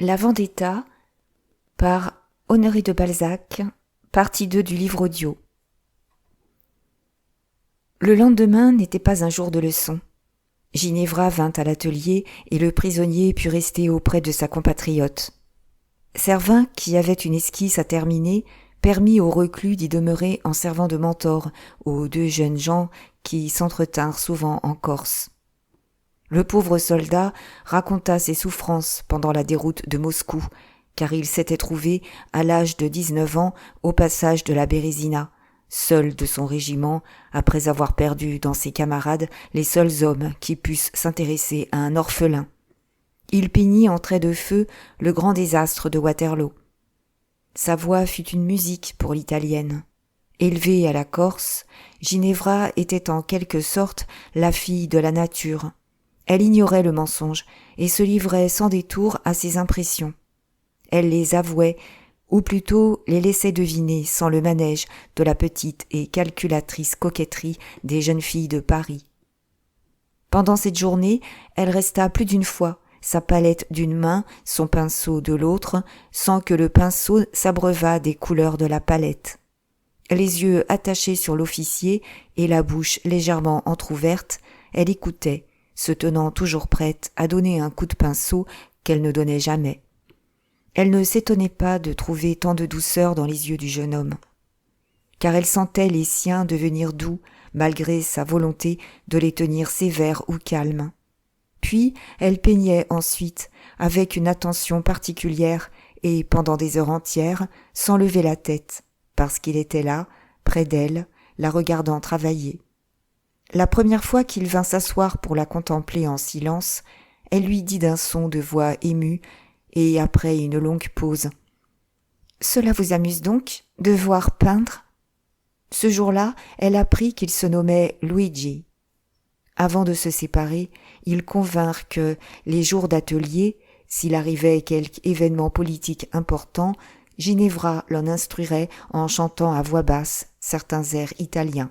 La Vendetta par Honoré de Balzac, partie 2 du livre audio. Le lendemain n'était pas un jour de leçon. Ginevra vint à l'atelier et le prisonnier put rester auprès de sa compatriote. Servin, qui avait une esquisse à terminer, permit au reclus d'y demeurer en servant de mentor aux deux jeunes gens qui s'entretinrent souvent en Corse. Le pauvre soldat raconta ses souffrances pendant la déroute de Moscou, car il s'était trouvé, à l'âge de 19 ans, au passage de la Bérésina, seul de son régiment, après avoir perdu dans ses camarades les seuls hommes qui pussent s'intéresser à un orphelin. Il peignit en traits de feu le grand désastre de Waterloo. Sa voix fut une musique pour l'italienne. Élevée à la Corse, Ginevra était en quelque sorte la fille de la nature. Elle ignorait le mensonge et se livrait sans détour à ses impressions. Elle les avouait, ou plutôt les laissait deviner sans le manège de la petite et calculatrice coquetterie des jeunes filles de Paris. Pendant cette journée, elle resta plus d'une fois, sa palette d'une main, son pinceau de l'autre, sans que le pinceau s'abreuvât des couleurs de la palette. Les yeux attachés sur l'officier et la bouche légèrement entr'ouverte, elle écoutait, se tenant toujours prête à donner un coup de pinceau qu'elle ne donnait jamais. Elle ne s'étonnait pas de trouver tant de douceur dans les yeux du jeune homme, car elle sentait les siens devenir doux malgré sa volonté de les tenir sévères ou calmes. Puis elle peignait ensuite avec une attention particulière et pendant des heures entières sans lever la tête, parce qu'il était là, près d'elle, la regardant travailler. La première fois qu'il vint s'asseoir pour la contempler en silence, elle lui dit d'un son de voix émue, et après une longue pause. « Cela vous amuse donc, de voir peindre ?» Ce jour-là, elle apprit qu'il se nommait Luigi. Avant de se séparer, ils convinrent que, les jours d'atelier, s'il arrivait quelque événement politique important, Ginevra l'en instruirait en chantant à voix basse certains airs italiens.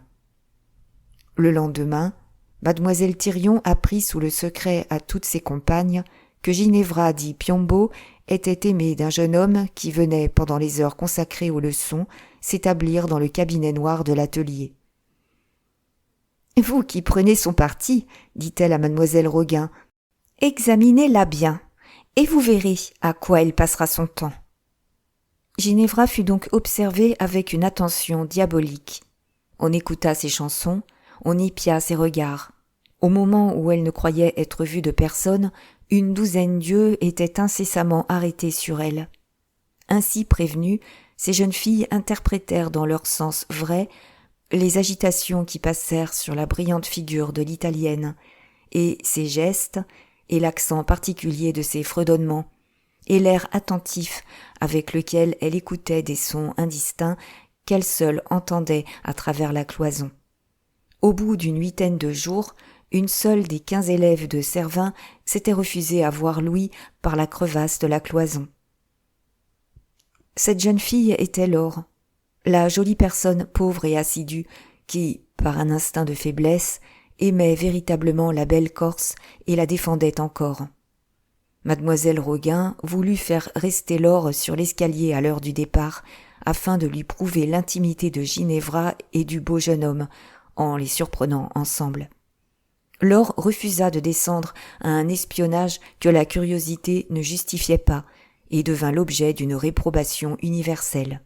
Le lendemain, mademoiselle Thirion apprit sous le secret à toutes ses compagnes que Ginevra dit Piombo était aimée d'un jeune homme qui venait, pendant les heures consacrées aux leçons, s'établir dans le cabinet noir de l'atelier. « Vous qui prenez son parti, dit-elle à mademoiselle Roguin, examinez-la bien, et vous verrez à quoi elle passera son temps. » Ginevra fut donc observée avec une attention diabolique. On écouta ses chansons, on épia ses regards. Au moment où elle ne croyait être vue de personne, une douzaine d'yeux étaient incessamment arrêtés sur elle. Ainsi prévenues, ces jeunes filles interprétèrent dans leur sens vrai les agitations qui passèrent sur la brillante figure de l'italienne, et ses gestes, et l'accent particulier de ses fredonnements, et l'air attentif avec lequel elle écoutait des sons indistincts qu'elle seule entendait à travers la cloison. Au bout d'une huitaine de jours, une seule des 15 élèves de Servin s'était refusée à voir Louis par la crevasse de la cloison. Cette jeune fille était Laure, la jolie personne pauvre et assidue qui, par un instinct de faiblesse, aimait véritablement la belle Corse et la défendait encore. Mademoiselle Roguin voulut faire rester Laure sur l'escalier à l'heure du départ, afin de lui prouver l'intimité de Ginevra et du beau jeune homme, en les surprenant ensemble. Laure refusa de descendre à un espionnage que la curiosité ne justifiait pas, et devint l'objet d'une réprobation universelle.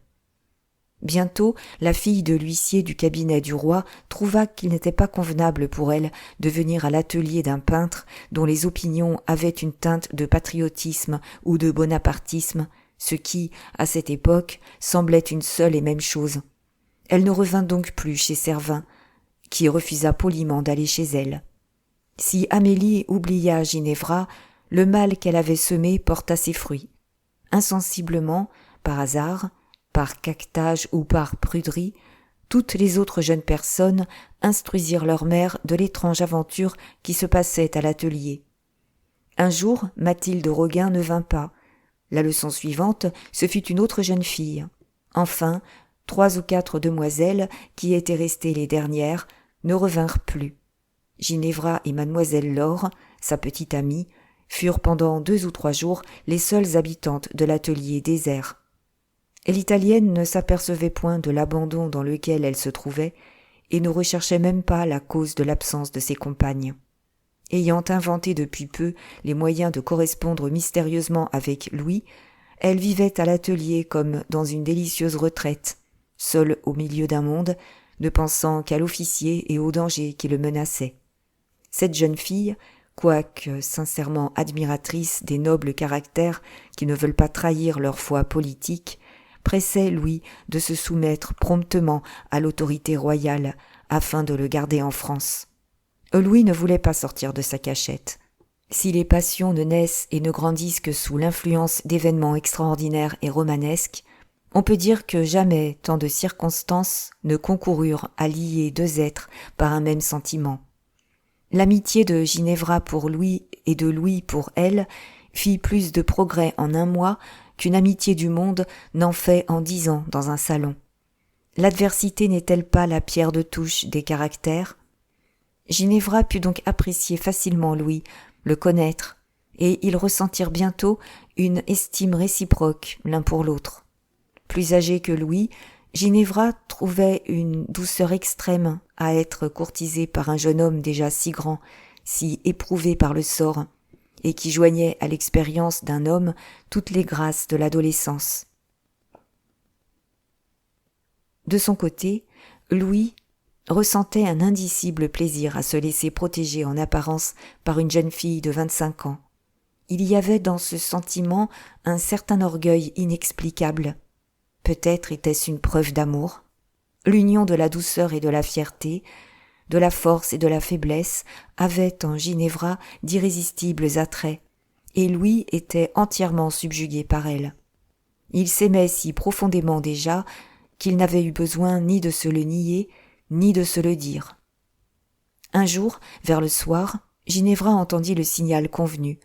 Bientôt, la fille de l'huissier du cabinet du roi trouva qu'il n'était pas convenable pour elle de venir à l'atelier d'un peintre dont les opinions avaient une teinte de patriotisme ou de bonapartisme, ce qui, à cette époque, semblait une seule et même chose. Elle ne revint donc plus chez Servin, qui refusa poliment d'aller chez elle. Si Amélie oublia Ginevra, le mal qu'elle avait semé porta ses fruits. Insensiblement, par hasard, par caquetage ou par pruderie, toutes les autres jeunes personnes instruisirent leur mère de l'étrange aventure qui se passait à l'atelier. Un jour, Mathilde Roguin ne vint pas. La leçon suivante, ce fut une autre jeune fille. Enfin, 3 ou 4 demoiselles, qui étaient restées les dernières, ne revinrent plus. Ginevra et mademoiselle Laure, sa petite amie, furent pendant 2 ou 3 jours les seules habitantes de l'atelier désert. Et l'Italienne ne s'apercevait point de l'abandon dans lequel elle se trouvait et ne recherchait même pas la cause de l'absence de ses compagnes. Ayant inventé depuis peu les moyens de correspondre mystérieusement avec Louis, elle vivait à l'atelier comme dans une délicieuse retraite, seule au milieu d'un monde, ne pensant qu'à l'officier et aux dangers qui le menaçaient. Cette jeune fille, quoique sincèrement admiratrice des nobles caractères qui ne veulent pas trahir leur foi politique, pressait Louis de se soumettre promptement à l'autorité royale afin de le garder en France. Louis ne voulait pas sortir de sa cachette. Si les passions ne naissent et ne grandissent que sous l'influence d'événements extraordinaires et romanesques, on peut dire que jamais tant de circonstances ne concoururent à lier 2 êtres par un même sentiment. L'amitié de Ginevra pour Louis et de Louis pour elle fit plus de progrès en 1 mois qu'une amitié du monde n'en fait en 10 ans dans un salon. L'adversité n'est-elle pas la pierre de touche des caractères ? Ginevra put donc apprécier facilement Louis, le connaître, et ils ressentirent bientôt une estime réciproque l'un pour l'autre. Plus âgée que Louis, Ginevra trouvait une douceur extrême à être courtisée par un jeune homme déjà si grand, si éprouvé par le sort, et qui joignait à l'expérience d'un homme toutes les grâces de l'adolescence. De son côté, Louis ressentait un indicible plaisir à se laisser protéger en apparence par une jeune fille de 25 ans. Il y avait dans ce sentiment un certain orgueil inexplicable. Peut-être était-ce une preuve d'amour. L'union de la douceur et de la fierté, de la force et de la faiblesse avait en Ginevra d'irrésistibles attraits, et Louis était entièrement subjugué par elle. Il s'aimait si profondément déjà qu'il n'avait eu besoin ni de se le nier, ni de se le dire. Un jour, vers le soir, Ginevra entendit le signal convenu.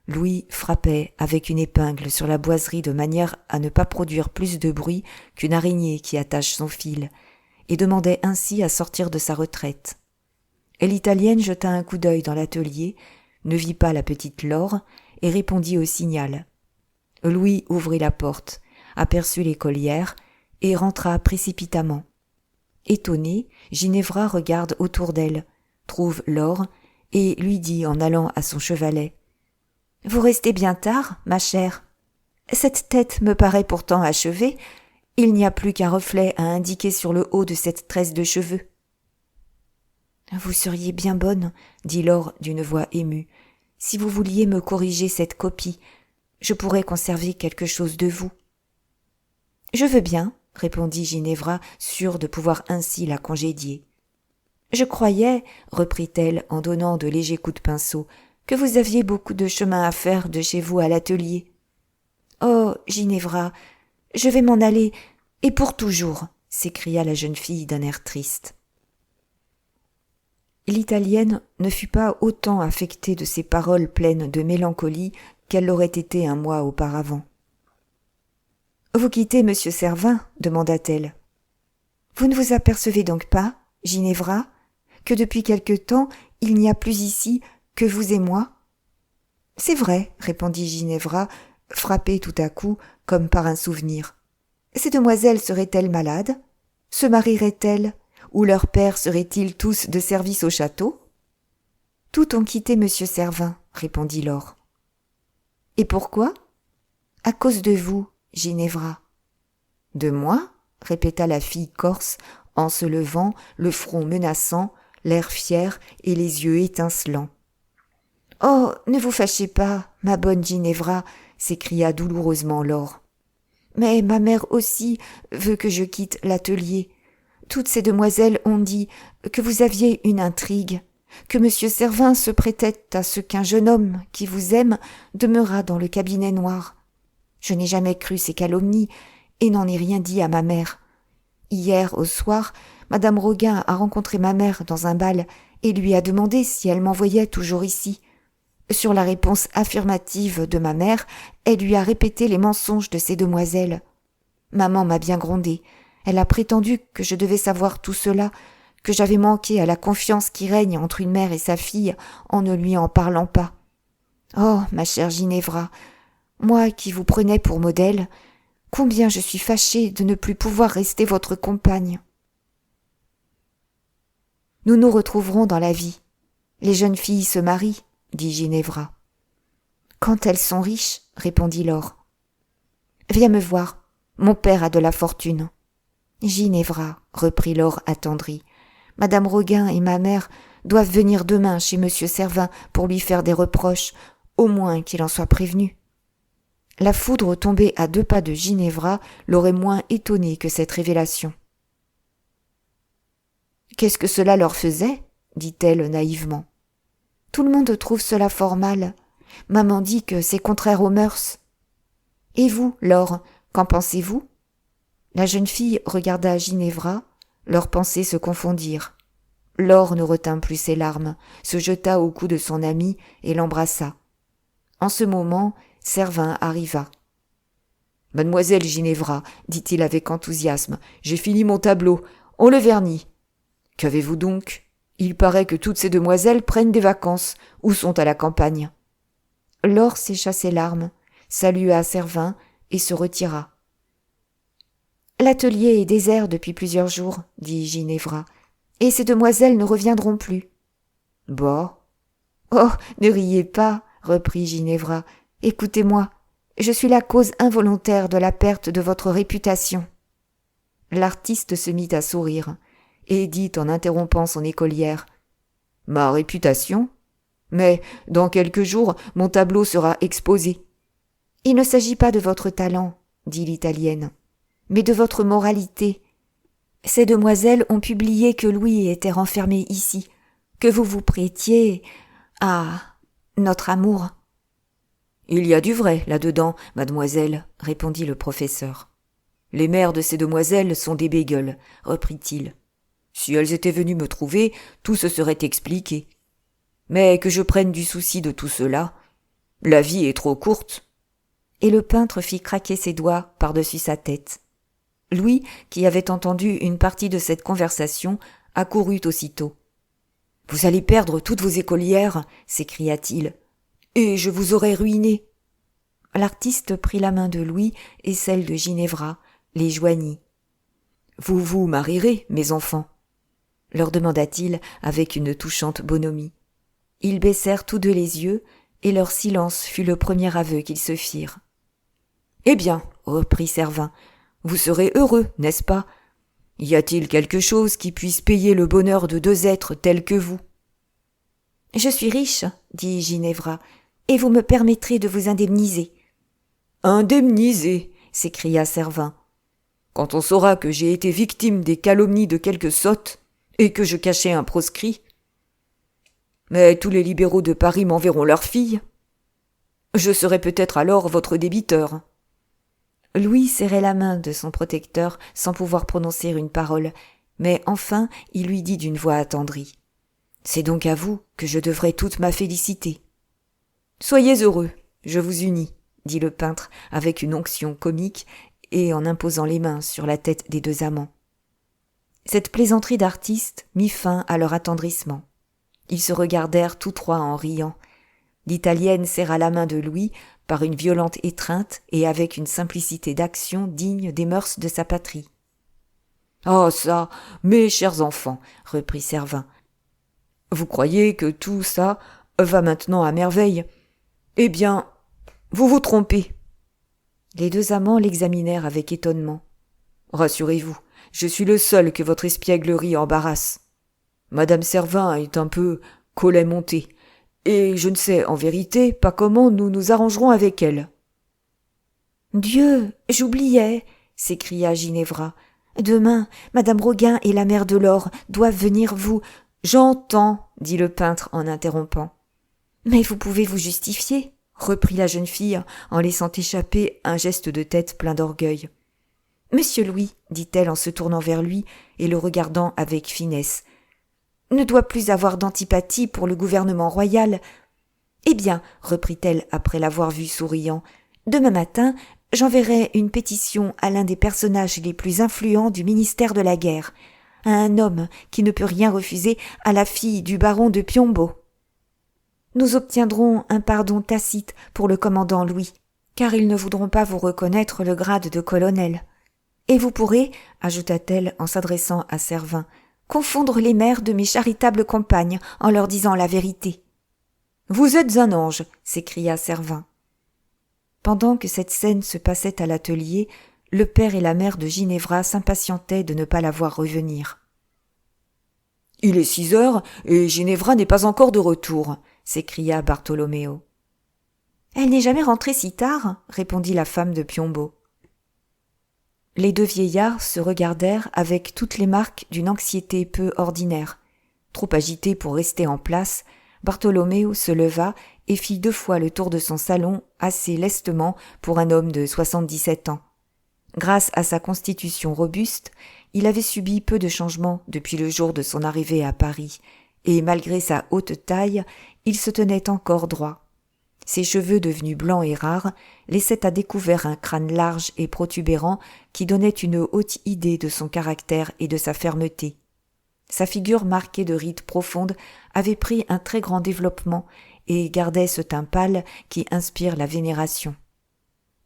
Louis frappait avec une épingle sur la boiserie de manière à ne pas produire plus de bruit qu'une araignée qui attache son fil, et demandait ainsi à sortir de sa retraite. Et l'Italienne jeta un coup d'œil dans l'atelier, ne vit pas la petite Laure, et répondit au signal. Louis ouvrit la porte, aperçut l'écolière, et rentra précipitamment. Étonnée, Ginevra regarde autour d'elle, trouve Laure, et lui dit en allant à son chevalet : « Vous restez bien tard, ma chère. Cette tête me paraît pourtant achevée. Il n'y a plus qu'un reflet à indiquer sur le haut de cette tresse de cheveux. »« Vous seriez bien bonne, dit Laure d'une voix émue, si vous vouliez me corriger cette copie. Je pourrais conserver quelque chose de vous. »« Je veux bien, » répondit Ginevra, sûre de pouvoir ainsi la congédier. « Je croyais, reprit-elle en donnant de légers coups de pinceau, que vous aviez beaucoup de chemin à faire de chez vous à l'atelier. »« Oh, Ginevra, je vais m'en aller, et pour toujours !» s'écria la jeune fille d'un air triste. L'Italienne ne fut pas autant affectée de ces paroles pleines de mélancolie qu'elle l'aurait été un mois auparavant. « Vous quittez monsieur Servin ? demanda-t-elle. « Vous ne vous apercevez donc pas, Ginevra, que depuis quelque temps il n'y a plus ici que vous et moi ?»« C'est vrai, répondit Ginevra, frappée tout à coup comme par un souvenir. Ces demoiselles seraient-elles malades ? Se marieraient-elles ? Ou leurs pères seraient-ils tous de service au château ? » « Toutes ont quitté monsieur Servin, répondit Laure. « Et pourquoi ? » ?»« À cause de vous, Ginevra. »« De moi ? » répéta la fille corse en se levant, le front menaçant, l'air fier et les yeux étincelants. « Oh, ne vous fâchez pas, ma bonne Ginevra, » s'écria douloureusement Laure. « Mais ma mère aussi veut que je quitte l'atelier. Toutes ces demoiselles ont dit que vous aviez une intrigue, que monsieur Servin se prêtait à ce qu'un jeune homme qui vous aime demeurât dans le cabinet noir. Je n'ai jamais cru ces calomnies et n'en ai rien dit à ma mère. Hier, au soir, madame Roguin a rencontré ma mère dans un bal et lui a demandé si elle m'envoyait toujours ici. Sur la réponse affirmative de ma mère, elle lui a répété les mensonges de ces demoiselles. Maman m'a bien grondée. Elle a prétendu que je devais savoir tout cela, que j'avais manqué à la confiance qui règne entre une mère et sa fille en ne lui en parlant pas. Oh, ma chère Ginevra, moi qui vous prenais pour modèle, combien je suis fâchée de ne plus pouvoir rester votre compagne. Nous nous retrouverons dans la vie. Les jeunes filles se marient, dit Ginevra. Quand elles sont riches, répondit Laure. Viens me voir, mon père a de la fortune. Ginevra, reprit Laure attendrie, Madame Roguin et ma mère doivent venir demain chez Monsieur Servin pour lui faire des reproches, au moins qu'il en soit prévenu. La foudre tombée à 2 pas de Ginevra l'aurait moins étonnée que cette révélation. « Qu'est-ce que cela leur faisait ?» dit-elle naïvement. « Tout le monde trouve cela fort mal. Maman dit que c'est contraire aux mœurs. »« Et vous, Laure, qu'en pensez-vous » La jeune fille regarda Ginevra, leurs pensées se confondirent. Laure ne retint plus ses larmes, se jeta au cou de son amie et l'embrassa. En ce moment, Servin arriva. « Mademoiselle Ginevra, dit-il avec enthousiasme, j'ai fini mon tableau, on le vernit. Qu'avez-vous donc ? Il paraît que toutes ces demoiselles prennent des vacances ou sont à la campagne. » Laure sécha ses larmes, salua Servin et se retira. « L'atelier est désert depuis plusieurs jours, dit Ginevra, et ces demoiselles ne reviendront plus. »« Bah !»« Oh, ne riez pas, reprit Ginevra. Écoutez-moi, je suis la cause involontaire de la perte de votre réputation. » L'artiste se mit à sourire et dit en interrompant son écolière : « Ma réputation ? Mais dans quelques jours, mon tableau sera exposé. »« Il ne s'agit pas de votre talent, dit l'Italienne, mais de votre moralité. Ces demoiselles ont publié que Louis était renfermé ici, que vous vous prêtiez à notre amour. »« Il y a du vrai là-dedans, mademoiselle, répondit le professeur. Les mères de ces demoiselles sont des bégueules, reprit-il. Si elles étaient venues me trouver, tout se serait expliqué. Mais que je prenne du souci de tout cela, la vie est trop courte. » Et le peintre fit craquer ses doigts par-dessus sa tête. Louis, qui avait entendu une partie de cette conversation, accourut aussitôt. « Vous allez perdre toutes vos écolières, s'écria-t-il, et je vous aurai ruiné. » L'artiste prit la main de Louis et celle de Ginevra, les joignit. « Vous vous marierez, mes enfants ?» leur demanda-t-il avec une touchante bonhomie. Ils baissèrent tous deux les yeux, et leur silence fut le premier aveu qu'ils se firent. « Eh bien, reprit Servin, vous serez heureux, n'est-ce pas ? Y a-t-il quelque chose qui puisse payer le bonheur de 2 êtres tels que vous ? » « Je suis riche, dit Ginevra, et vous me permettrez de vous indemniser. »« Indemniser !» s'écria Servin. « Quand on saura que j'ai été victime des calomnies de quelques sottes et que je cachais un proscrit. Mais tous les libéraux de Paris m'enverront leurs filles. Je serai peut-être alors votre débiteur. » Louis serrait la main de son protecteur sans pouvoir prononcer une parole, mais enfin il lui dit d'une voix attendrie. « C'est donc à vous que je devrai toute ma félicité. »« Soyez heureux, je vous unis, » dit le peintre avec une onction comique et en imposant les mains sur la tête des 2 amants. Cette plaisanterie d'artiste mit fin à leur attendrissement. Ils se regardèrent tous 3 en riant. L'Italienne serra la main de Louis par une violente étreinte et avec une simplicité d'action digne des mœurs de sa patrie. « Ah ça, mes chers enfants, reprit Servin, vous croyez que tout ça va maintenant à merveille ? Eh bien, vous vous trompez. » Les 2 amants l'examinèrent avec étonnement. « Rassurez-vous, je suis le seul que votre espièglerie embarrasse. Madame Servin est un peu collet monté, et je ne sais en vérité pas comment nous nous arrangerons avec elle. »« Dieu, j'oubliais !» s'écria Ginevra. « Demain, Madame Roguin et la mère de Laure doivent venir vous... »« J'entends, » dit le peintre en interrompant. « Mais vous pouvez vous justifier, » reprit la jeune fille en laissant échapper un geste de tête plein d'orgueil. « Monsieur Louis, » dit-elle en se tournant vers lui et le regardant avec finesse, « ne doit plus avoir d'antipathie pour le gouvernement royal. Eh bien, reprit-elle après l'avoir vu souriant, demain matin, j'enverrai une pétition à l'un des personnages les plus influents du ministère de la guerre, à un homme qui ne peut rien refuser à la fille du baron de Piombo. » Nous obtiendrons un pardon tacite pour le commandant Louis, car ils ne voudront pas vous reconnaître le grade de colonel. Et vous pourrez, ajouta-t-elle en s'adressant à Servin, confondre les mères de mes charitables compagnes en leur disant la vérité. « Vous êtes un ange !» s'écria Servin. Pendant que cette scène se passait à l'atelier, le père et la mère de Ginevra s'impatientaient de ne pas la voir revenir. « Il est 6 heures et Ginevra n'est pas encore de retour !» s'écria Bartholoméo. « Elle n'est jamais rentrée si tard !» répondit la femme de Piombo. Les deux vieillards se regardèrent avec toutes les marques d'une anxiété peu ordinaire. Trop agité pour rester en place, Bartholoméo se leva et fit 2 fois le tour de son salon assez lestement pour un homme de 77 ans. Grâce à sa constitution robuste, il avait subi peu de changements depuis le jour de son arrivée à Paris, et malgré sa haute taille, il se tenait encore droit. Ses cheveux devenus blancs et rares laissaient à découvert un crâne large et protubérant qui donnait une haute idée de son caractère et de sa fermeté. Sa figure marquée de rides profondes avait pris un très grand développement et gardait ce teint pâle qui inspire la vénération.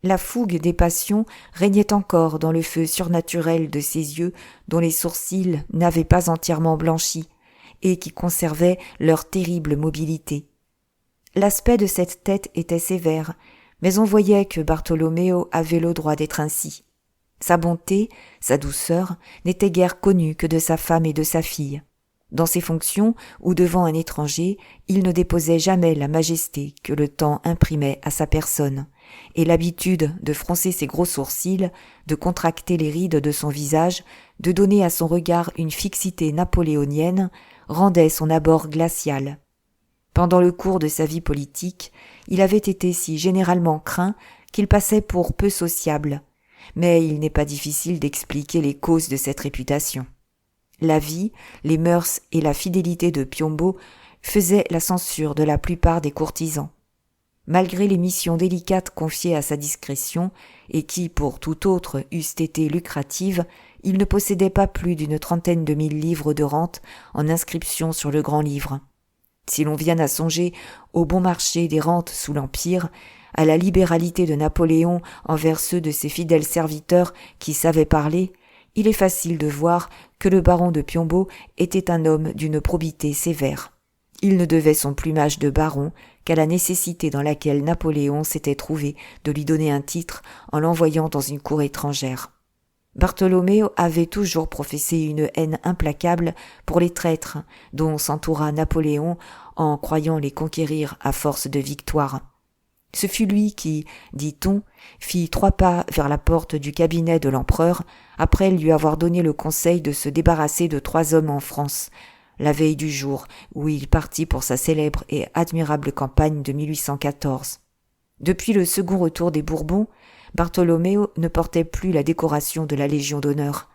La fougue des passions régnait encore dans le feu surnaturel de ses yeux dont les sourcils n'avaient pas entièrement blanchi et qui conservaient leur terrible mobilité. L'aspect de cette tête était sévère, mais on voyait que Bartholoméo avait le droit d'être ainsi. Sa bonté, sa douceur, n'étaient guère connues que de sa femme et de sa fille. Dans ses fonctions ou devant un étranger, il ne déposait jamais la majesté que le temps imprimait à sa personne, et l'habitude de froncer ses gros sourcils, de contracter les rides de son visage, de donner à son regard une fixité napoléonienne, rendait son abord glacial. Pendant le cours de sa vie politique, il avait été si généralement craint qu'il passait pour peu sociable, mais il n'est pas difficile d'expliquer les causes de cette réputation. La vie, les mœurs et la fidélité de Piombo faisaient la censure de la plupart des courtisans. Malgré les missions délicates confiées à sa discrétion, et qui, pour tout autre, eussent été lucratives, il ne possédait pas plus d'une 30 000 livres de rente en inscription sur le grand-livre. Si l'on vient à songer au bon marché des rentes sous l'Empire, à la libéralité de Napoléon envers ceux de ses fidèles serviteurs qui savaient parler, il est facile de voir que le baron de Piombo était un homme d'une probité sévère. Il ne devait son plumage de baron qu'à la nécessité dans laquelle Napoléon s'était trouvé de lui donner un titre en l'envoyant dans une cour étrangère. Bartholoméo avait toujours professé une haine implacable pour les traîtres dont s'entoura Napoléon en croyant les conquérir à force de victoires. Ce fut lui qui, dit-on, fit 3 pas vers la porte du cabinet de l'empereur après lui avoir donné le conseil de se débarrasser de 3 hommes en France, la veille du jour où il partit pour sa célèbre et admirable campagne de 1814. Depuis le second retour des Bourbons, Bartholoméo ne portait plus la décoration de la Légion d'honneur.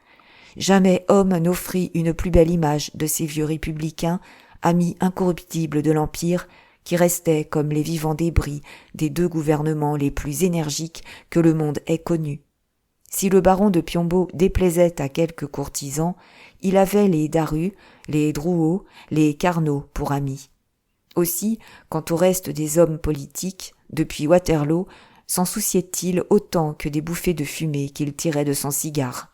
Jamais homme n'offrit une plus belle image de ces vieux républicains, amis incorruptibles de l'Empire, qui restaient comme les vivants débris des 2 gouvernements les plus énergiques que le monde ait connus. Si le baron de Piombo déplaisait à quelques courtisans, il avait les Daru, les Drouot, les Carnot pour amis. Aussi, quant au reste des hommes politiques, depuis Waterloo, s'en souciait-il autant que des bouffées de fumée qu'il tirait de son cigare.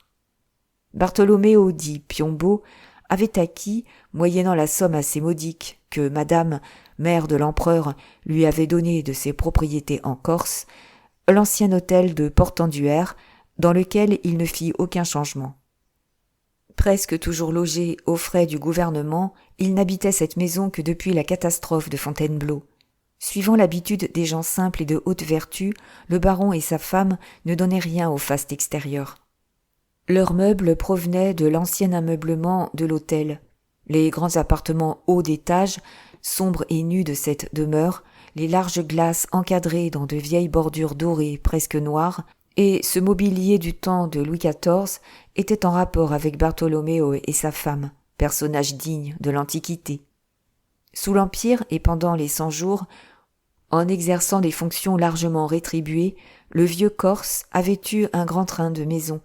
Bartholoméo dit Piombo avait acquis, moyennant la somme assez modique que madame, mère de l'empereur, lui avait donnée de ses propriétés en Corse, l'ancien hôtel de Portenduère, dans lequel il ne fit aucun changement. Presque toujours logé aux frais du gouvernement, il n'habitait cette maison que depuis la catastrophe de Fontainebleau. Suivant l'habitude des gens simples et de haute vertu, le baron et sa femme ne donnaient rien au faste extérieur. Leurs meubles provenaient de l'ancien ameublement de l'hôtel. Les grands appartements hauts d'étage, sombres et nus de cette demeure, les larges glaces encadrées dans de vieilles bordures dorées presque noires, et ce mobilier du temps de Louis XIV étaient en rapport avec Bartholoméo et sa femme, personnages dignes de l'Antiquité. Sous l'Empire et pendant les 100 jours, en exerçant des fonctions largement rétribuées, le vieux Corse avait eu un grand train de maison,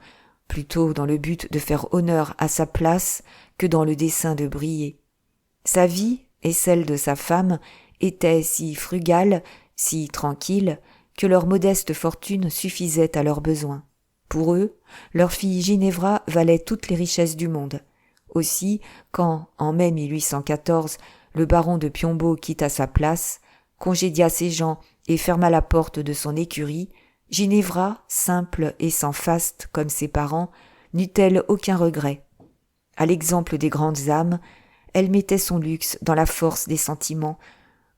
plutôt dans le but de faire honneur à sa place que dans le dessein de briller. Sa vie et celle de sa femme étaient si frugales, si tranquilles, que leur modeste fortune suffisait à leurs besoins. Pour eux, leur fille Ginevra valait toutes les richesses du monde. Aussi, quand, en mai 1814, le baron de Piombo quitta sa place, congédia ses gens et ferma la porte de son écurie, Ginevra, simple et sans faste comme ses parents, n'eut-elle aucun regret. À l'exemple des grandes âmes, elle mettait son luxe dans la force des sentiments,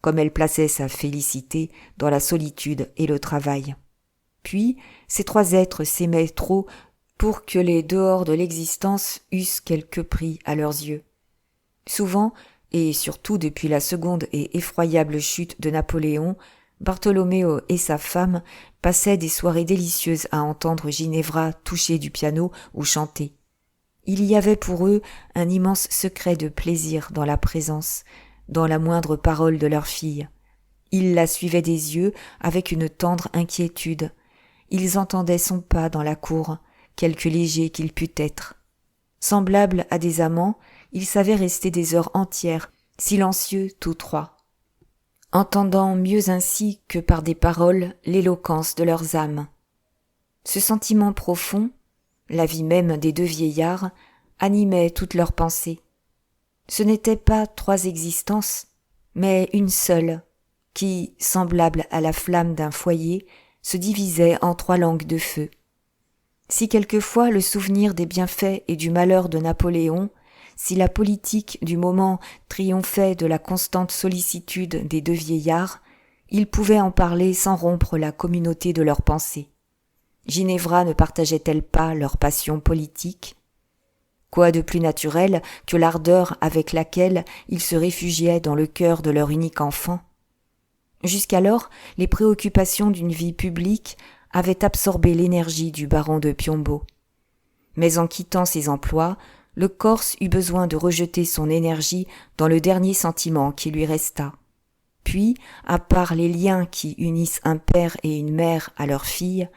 comme elle plaçait sa félicité dans la solitude et le travail. Puis, ces trois êtres s'aimaient trop pour que les dehors de l'existence eussent quelque prix à leurs yeux. Souvent, et surtout depuis la seconde et effroyable chute de Napoléon, Bartholoméo et sa femme passaient des soirées délicieuses à entendre Ginevra toucher du piano ou chanter. Il y avait pour eux un immense secret de plaisir dans la présence, dans la moindre parole de leur fille. Ils la suivaient des yeux avec une tendre inquiétude. Ils entendaient son pas dans la cour, quelque léger qu'il pût être. Semblables à des amants, ils savaient rester des heures entières, silencieux tous trois, entendant mieux ainsi que par des paroles l'éloquence de leurs âmes. Ce sentiment profond, la vie même des deux vieillards, animait toutes leurs pensées. Ce n'était pas trois existences, mais une seule, qui, semblable à la flamme d'un foyer, se divisait en trois langues de feu. Si quelquefois le souvenir des bienfaits et du malheur de Napoléon, si la politique du moment triomphait de la constante sollicitude des deux vieillards, ils pouvaient en parler sans rompre la communauté de leurs pensées. Ginevra ne partageait-elle pas leur passion politique ? Quoi de plus naturel que l'ardeur avec laquelle ils se réfugiaient dans le cœur de leur unique enfant ? Jusqu'alors, les préoccupations d'une vie publique avaient absorbé l'énergie du baron de Piombo. Mais en quittant ses emplois, le Corse eut besoin de rejeter son énergie dans le dernier sentiment qui lui resta. Puis, à part les liens qui unissent un père et une mère à leur fille,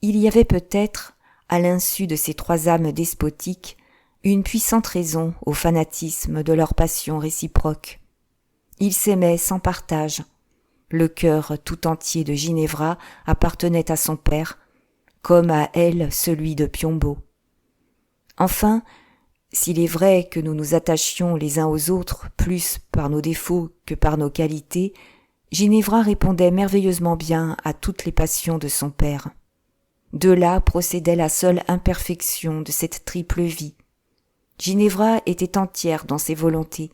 il y avait peut-être, à l'insu de ces trois âmes despotiques, une puissante raison au fanatisme de leur passion réciproque. Ils s'aimaient sans partage. Le cœur tout entier de Ginevra appartenait à son père, comme à elle celui de Piombo. Enfin, s'il est vrai que nous nous attachions les uns aux autres plus par nos défauts que par nos qualités, Ginevra répondait merveilleusement bien à toutes les passions de son père. De là procédait la seule imperfection de cette triple vie. Ginevra était entière dans ses volontés,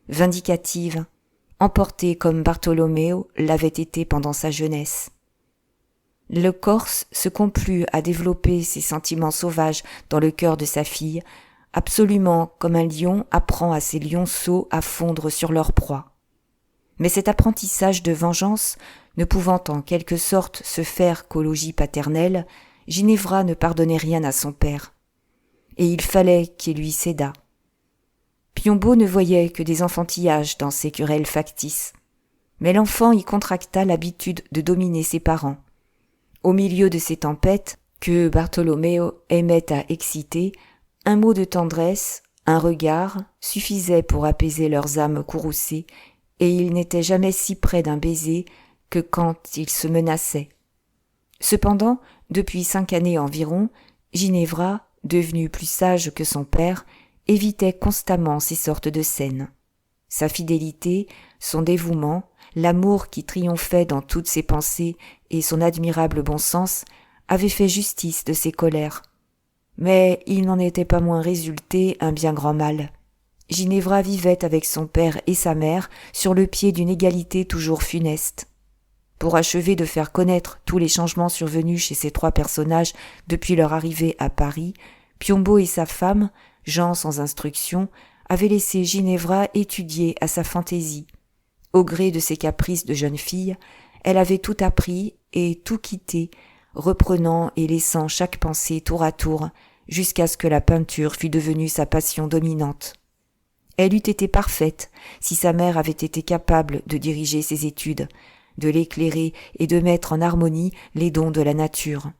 vindicative, emportée comme Bartholoméo l'avait été pendant sa jeunesse. Le Corse se complut à développer ses sentiments sauvages dans le cœur de sa fille, absolument comme un lion apprend à ses lionceaux à fondre sur leur proie. Mais cet apprentissage de vengeance, ne pouvant en quelque sorte se faire qu'au logis paternel, Ginevra ne pardonnait rien à son père. Et il fallait qu'il lui cédât. Piombo ne voyait que des enfantillages dans ces querelles factices. Mais l'enfant y contracta l'habitude de dominer ses parents. Au milieu de ces tempêtes, que Bartholoméo aimait à exciter, un mot de tendresse, un regard, suffisait pour apaiser leurs âmes courroucées, et ils n'étaient jamais si près d'un baiser que quand ils se menaçaient. Cependant, depuis 5 années environ, Ginevra, devenue plus sage que son père, évitait constamment ces sortes de scènes. Sa fidélité, son dévouement, l'amour qui triomphait dans toutes ses pensées et son admirable bon sens avaient fait justice de ses colères. Mais il n'en était pas moins résulté un bien grand mal. Ginevra vivait avec son père et sa mère sur le pied d'une égalité toujours funeste. Pour achever de faire connaître tous les changements survenus chez ces trois personnages depuis leur arrivée à Paris, Piombo et sa femme, gens sans instruction, avaient laissé Ginevra étudier à sa fantaisie. Au gré de ses caprices de jeune fille, elle avait tout appris et tout quitté, reprenant et laissant chaque pensée tour à tour, jusqu'à ce que la peinture fût devenue sa passion dominante. Elle eût été parfaite si sa mère avait été capable de diriger ses études, de l'éclairer et de mettre en harmonie les dons de la nature.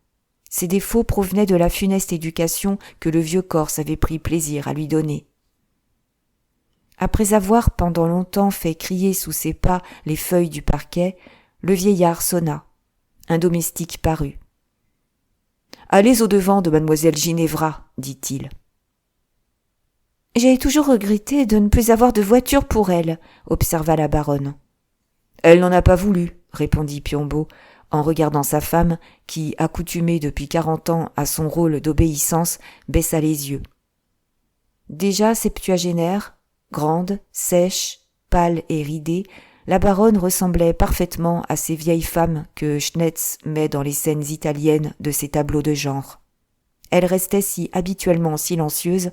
Ses défauts provenaient de la funeste éducation que le vieux Corse avait pris plaisir à lui donner. Après avoir pendant longtemps fait crier sous ses pas les feuilles du parquet, le vieillard sonna. Un domestique parut. « Allez au-devant de mademoiselle Ginevra, dit-il. « J'ai toujours regretté de ne plus avoir de voiture pour elle, observa la baronne. « Elle n'en a pas voulu, répondit Piombo, en regardant sa femme qui, accoutumée depuis 40 ans à son rôle d'obéissance, baissa les yeux. Déjà septuagénaire, grande, sèche, pâle et ridée, la baronne ressemblait parfaitement à ces vieilles femmes que Schnetz met dans les scènes italiennes de ses tableaux de genre. Elle restait si habituellement silencieuse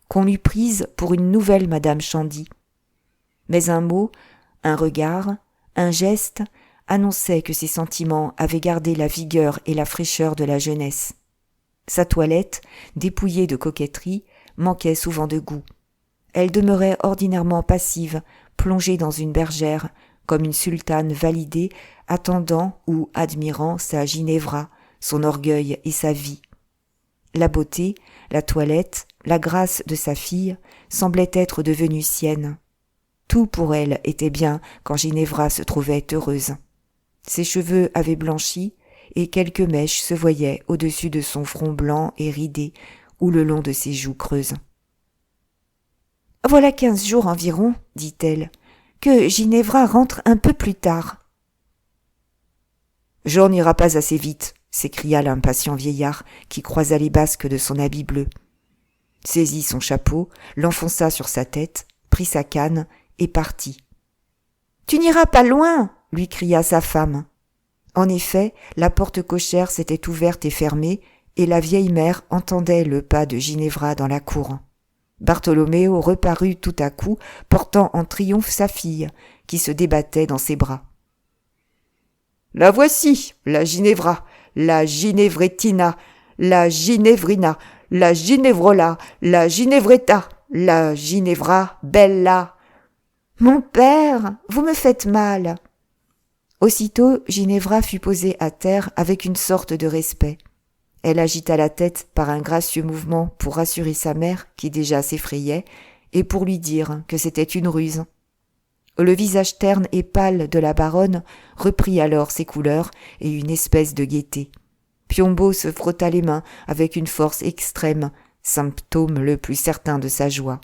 qu'on l'eût prise pour une nouvelle Madame Chandy. Mais un mot, un regard, un geste annonçaient que ses sentiments avaient gardé la vigueur et la fraîcheur de la jeunesse. Sa toilette, dépouillée de coquetterie, manquait souvent de goût. Elle demeurait ordinairement passive, plongée dans une bergère, comme une sultane validée, attendant ou admirant sa Ginevra, son orgueil et sa vie. La beauté, la toilette, la grâce de sa fille semblaient être devenues siennes. Tout pour elle était bien quand Ginevra se trouvait heureuse. Ses cheveux avaient blanchi et quelques mèches se voyaient au-dessus de son front blanc et ridé ou le long de ses joues creuses. « Voilà 15 jours environ, dit-elle, que Ginevra rentre un peu plus tard. »« Jour n'ira pas assez vite, » s'écria l'impatient vieillard qui croisa les basques de son habit bleu. Saisit son chapeau, l'enfonça sur sa tête, prit sa canne et partit. « Tu n'iras pas loin !» lui cria sa femme. En effet, la porte cochère s'était ouverte et fermée, et la vieille mère entendait le pas de Ginevra dans la cour. Bartholoméo reparut tout à coup, portant en triomphe sa fille, qui se débattait dans ses bras. « La voici, la Ginevra, la Ginevrettina, la Ginevrina, la Ginevrola, la Ginevretta, la Ginevra bella. »« Mon père, vous me faites mal !» Aussitôt, Ginevra fut posée à terre avec une sorte de respect. Elle agita la tête par un gracieux mouvement pour rassurer sa mère, qui déjà s'effrayait, et pour lui dire que c'était une ruse. Le visage terne et pâle de la baronne reprit alors ses couleurs et une espèce de gaieté. Piombo se frotta les mains avec une force extrême, symptôme le plus certain de sa joie.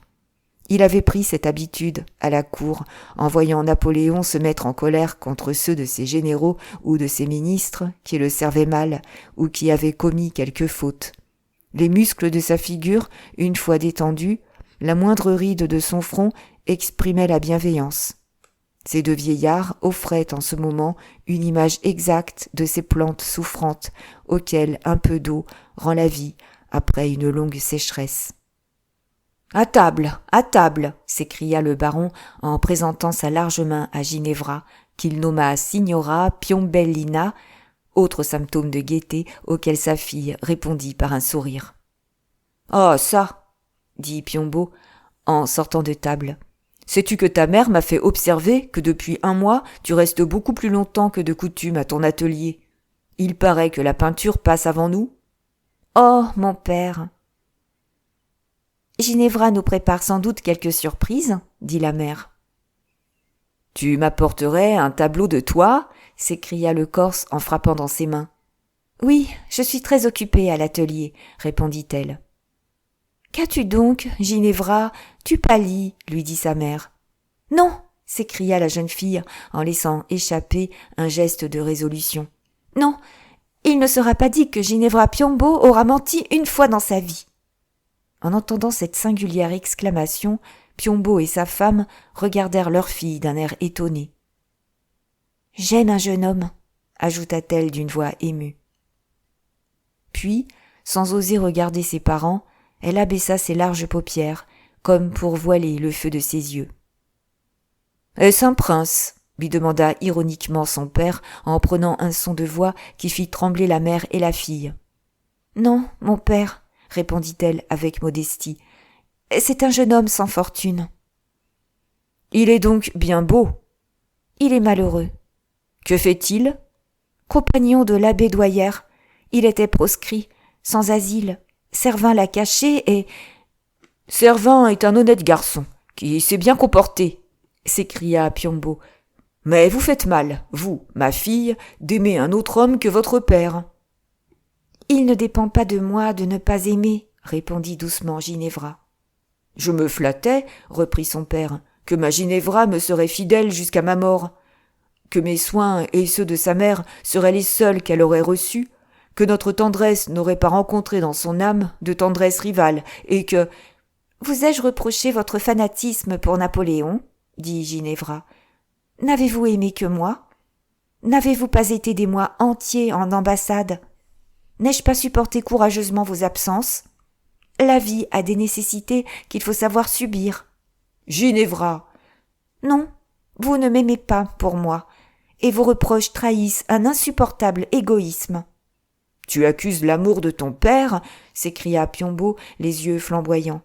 Il avait pris cette habitude à la cour en voyant Napoléon se mettre en colère contre ceux de ses généraux ou de ses ministres qui le servaient mal ou qui avaient commis quelque faute. Les muscles de sa figure, une fois détendus, la moindre ride de son front exprimaient la bienveillance. Ces deux vieillards offraient en ce moment une image exacte de ces plantes souffrantes auxquelles un peu d'eau rend la vie après une longue sécheresse. « À table !» s'écria le baron en présentant sa large main à Ginevra, qu'il nomma Signora Piombellina, autre symptôme de gaieté auquel sa fille répondit par un sourire. « Ah, ça !» dit Piombo en sortant de table. « Sais-tu que ta mère m'a fait observer que depuis 1 mois, tu restes beaucoup plus longtemps que de coutume à ton atelier. Il paraît que la peinture passe avant nous. »« Oh, mon père !»« Ginevra nous prépare sans doute quelques surprises, » dit la mère. « Tu m'apporterais un tableau de toi ?» s'écria le Corse en frappant dans ses mains. « Oui, je suis très occupée à l'atelier, » répondit-elle. « Qu'as-tu donc, Ginevra ? Tu pâlis, » lui dit sa mère. « Non !» s'écria la jeune fille en laissant échapper un geste de résolution. « Non, il ne sera pas dit que Ginevra Piombo aura menti une fois dans sa vie. » En entendant cette singulière exclamation, Piombo et sa femme regardèrent leur fille d'un air étonné. « J'aime un jeune homme, » ajouta-t-elle d'une voix émue. Puis, sans oser regarder ses parents, elle abaissa ses larges paupières, comme pour voiler le feu de ses yeux. « Est-ce un prince ?» lui demanda ironiquement son père en prenant un son de voix qui fit trembler la mère et la fille. « Non, mon père, » répondit-elle avec modestie. « C'est un jeune homme sans fortune. »« Il est donc bien beau. »« Il est malheureux. »« Que fait-il ?»« Compagnon de l'abbé Douaillère. Il était proscrit, sans asile. Servin l'a caché et... »« Servin est un honnête garçon, qui s'est bien comporté, s'écria Piombo. Mais vous faites mal, vous, ma fille, d'aimer un autre homme que votre père. Il ne dépend pas de moi de ne pas aimer, répondit doucement Ginevra. Je me flattais, reprit son père, que ma Ginevra me serait fidèle jusqu'à ma mort, que mes soins et ceux de sa mère seraient les seuls qu'elle aurait reçus, que notre tendresse n'aurait pas rencontré dans son âme de tendresse rivale, et que... Vous ai-je reproché votre fanatisme pour Napoléon, dit Ginevra. N'avez-vous aimé que moi? N'avez-vous pas été des mois entiers en ambassade? N'ai-je pas supporté courageusement vos absences? La vie a des nécessités qu'il faut savoir subir. Ginevra! Non, vous ne m'aimez pas pour moi, et vos reproches trahissent un insupportable égoïsme. Tu accuses l'amour de ton père, s'écria Piombo, les yeux flamboyants.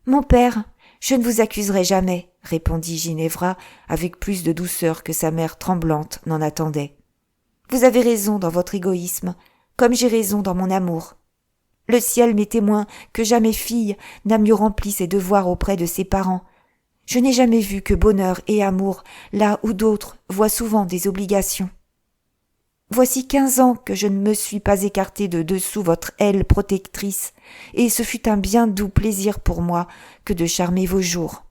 Mon père, je ne vous accuserai jamais, répondit Ginevra avec plus de douceur que sa mère tremblante n'en attendait. Vous avez raison dans votre égoïsme, comme j'ai raison dans mon amour. Le ciel m'est témoin que jamais fille n'a mieux rempli ses devoirs auprès de ses parents. Je n'ai jamais vu que bonheur et amour là où d'autres voient souvent des obligations. Voici 15 ans que je ne me suis pas écartée de dessous votre aile protectrice, et ce fut un bien doux plaisir pour moi que de charmer vos jours.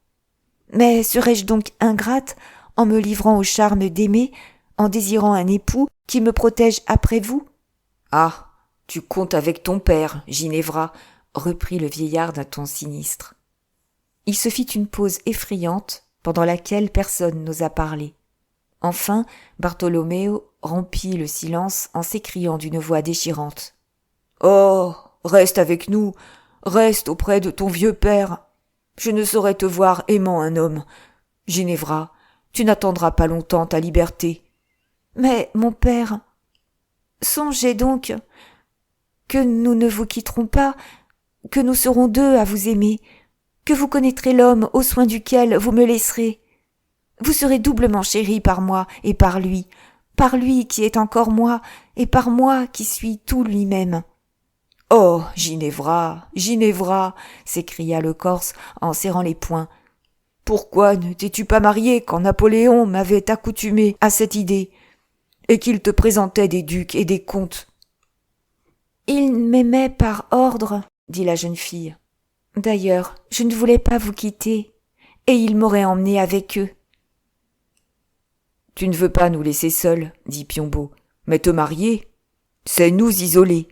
Mais serais-je donc ingrate en me livrant au charme d'aimer, en désirant un époux qui me protège après vous? Ah, tu comptes avec ton père, Ginevra, reprit le vieillard d'un ton sinistre. Il se fit une pause effrayante, pendant laquelle personne n'osa parler. Enfin, Bartholoméo rompit le silence en s'écriant d'une voix déchirante. « Oh, reste avec nous, reste auprès de ton vieux père. Je ne saurais te voir aimant un homme. Ginevra, tu n'attendras pas longtemps ta liberté. »« Mais, mon père, songez donc que nous ne vous quitterons pas, que nous serons deux à vous aimer, que vous connaîtrez l'homme au soin duquel vous me laisserez. Vous serez doublement chérie par moi et par lui qui est encore moi, et par moi qui suis tout lui-même. »« Oh, Ginevra, Ginevra !» s'écria le Corse en serrant les poings. « Pourquoi ne t'es-tu pas mariée quand Napoléon m'avait accoutumé à cette idée, et qu'il te présentait des ducs et des comtes ?»« Il m'aimait par ordre, » dit la jeune fille. « D'ailleurs, je ne voulais pas vous quitter, et il m'aurait emmenée avec eux. » « Tu ne veux pas nous laisser seuls, dit Piombo, mais te marier, c'est nous isoler.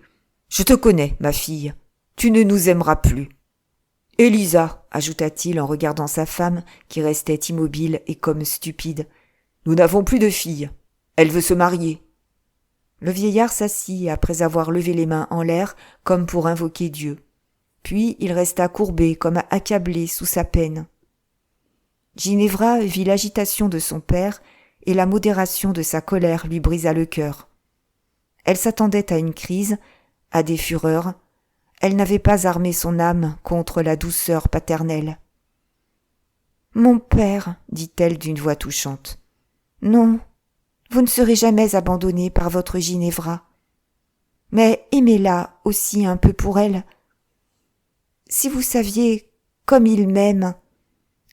Je te connais, ma fille, tu ne nous aimeras plus. Élisa, ajouta-t-il en regardant sa femme qui restait immobile et comme stupide, nous n'avons plus de fille, elle veut se marier. » Le vieillard s'assit après avoir levé les mains en l'air comme pour invoquer Dieu. Puis il resta courbé comme accablé sous sa peine. Ginevra vit l'agitation de son père et la modération de sa colère lui brisa le cœur. Elle s'attendait à une crise, à des fureurs. Elle n'avait pas armé son âme contre la douceur paternelle. « Mon père, dit-elle d'une voix touchante, non, vous ne serez jamais abandonné par votre Ginevra. Mais aimez-la aussi un peu pour elle. Si vous saviez comme il m'aime,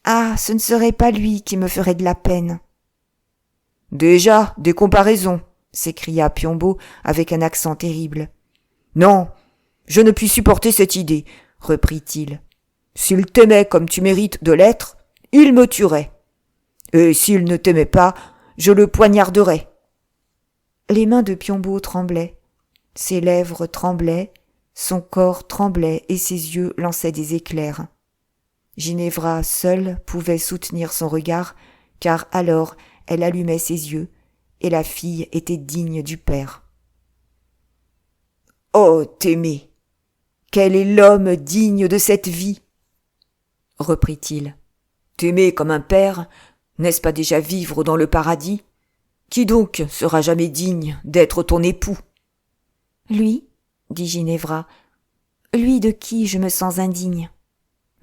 ah, ce ne serait pas lui qui me ferait de la peine. » « Déjà, des comparaisons !» s'écria Piombo avec un accent terrible. « Non, je ne puis supporter cette idée, reprit-il. S'il t'aimait comme tu mérites de l'être, il me tuerait. Et s'il ne t'aimait pas, je le poignarderais. » Les mains de Piombo tremblaient, ses lèvres tremblaient, son corps tremblait et ses yeux lançaient des éclairs. Ginevra seule pouvait soutenir son regard, car alors elle allumait ses yeux, et la fille était digne du père. « Oh, t'aimer! Quel est l'homme digne de cette vie ?» reprit-il. « T'aimer comme un père, n'est-ce pas déjà vivre dans le paradis? Qui donc sera jamais digne d'être ton époux ?»« Lui, dit Ginevra, lui de qui je me sens indigne. »«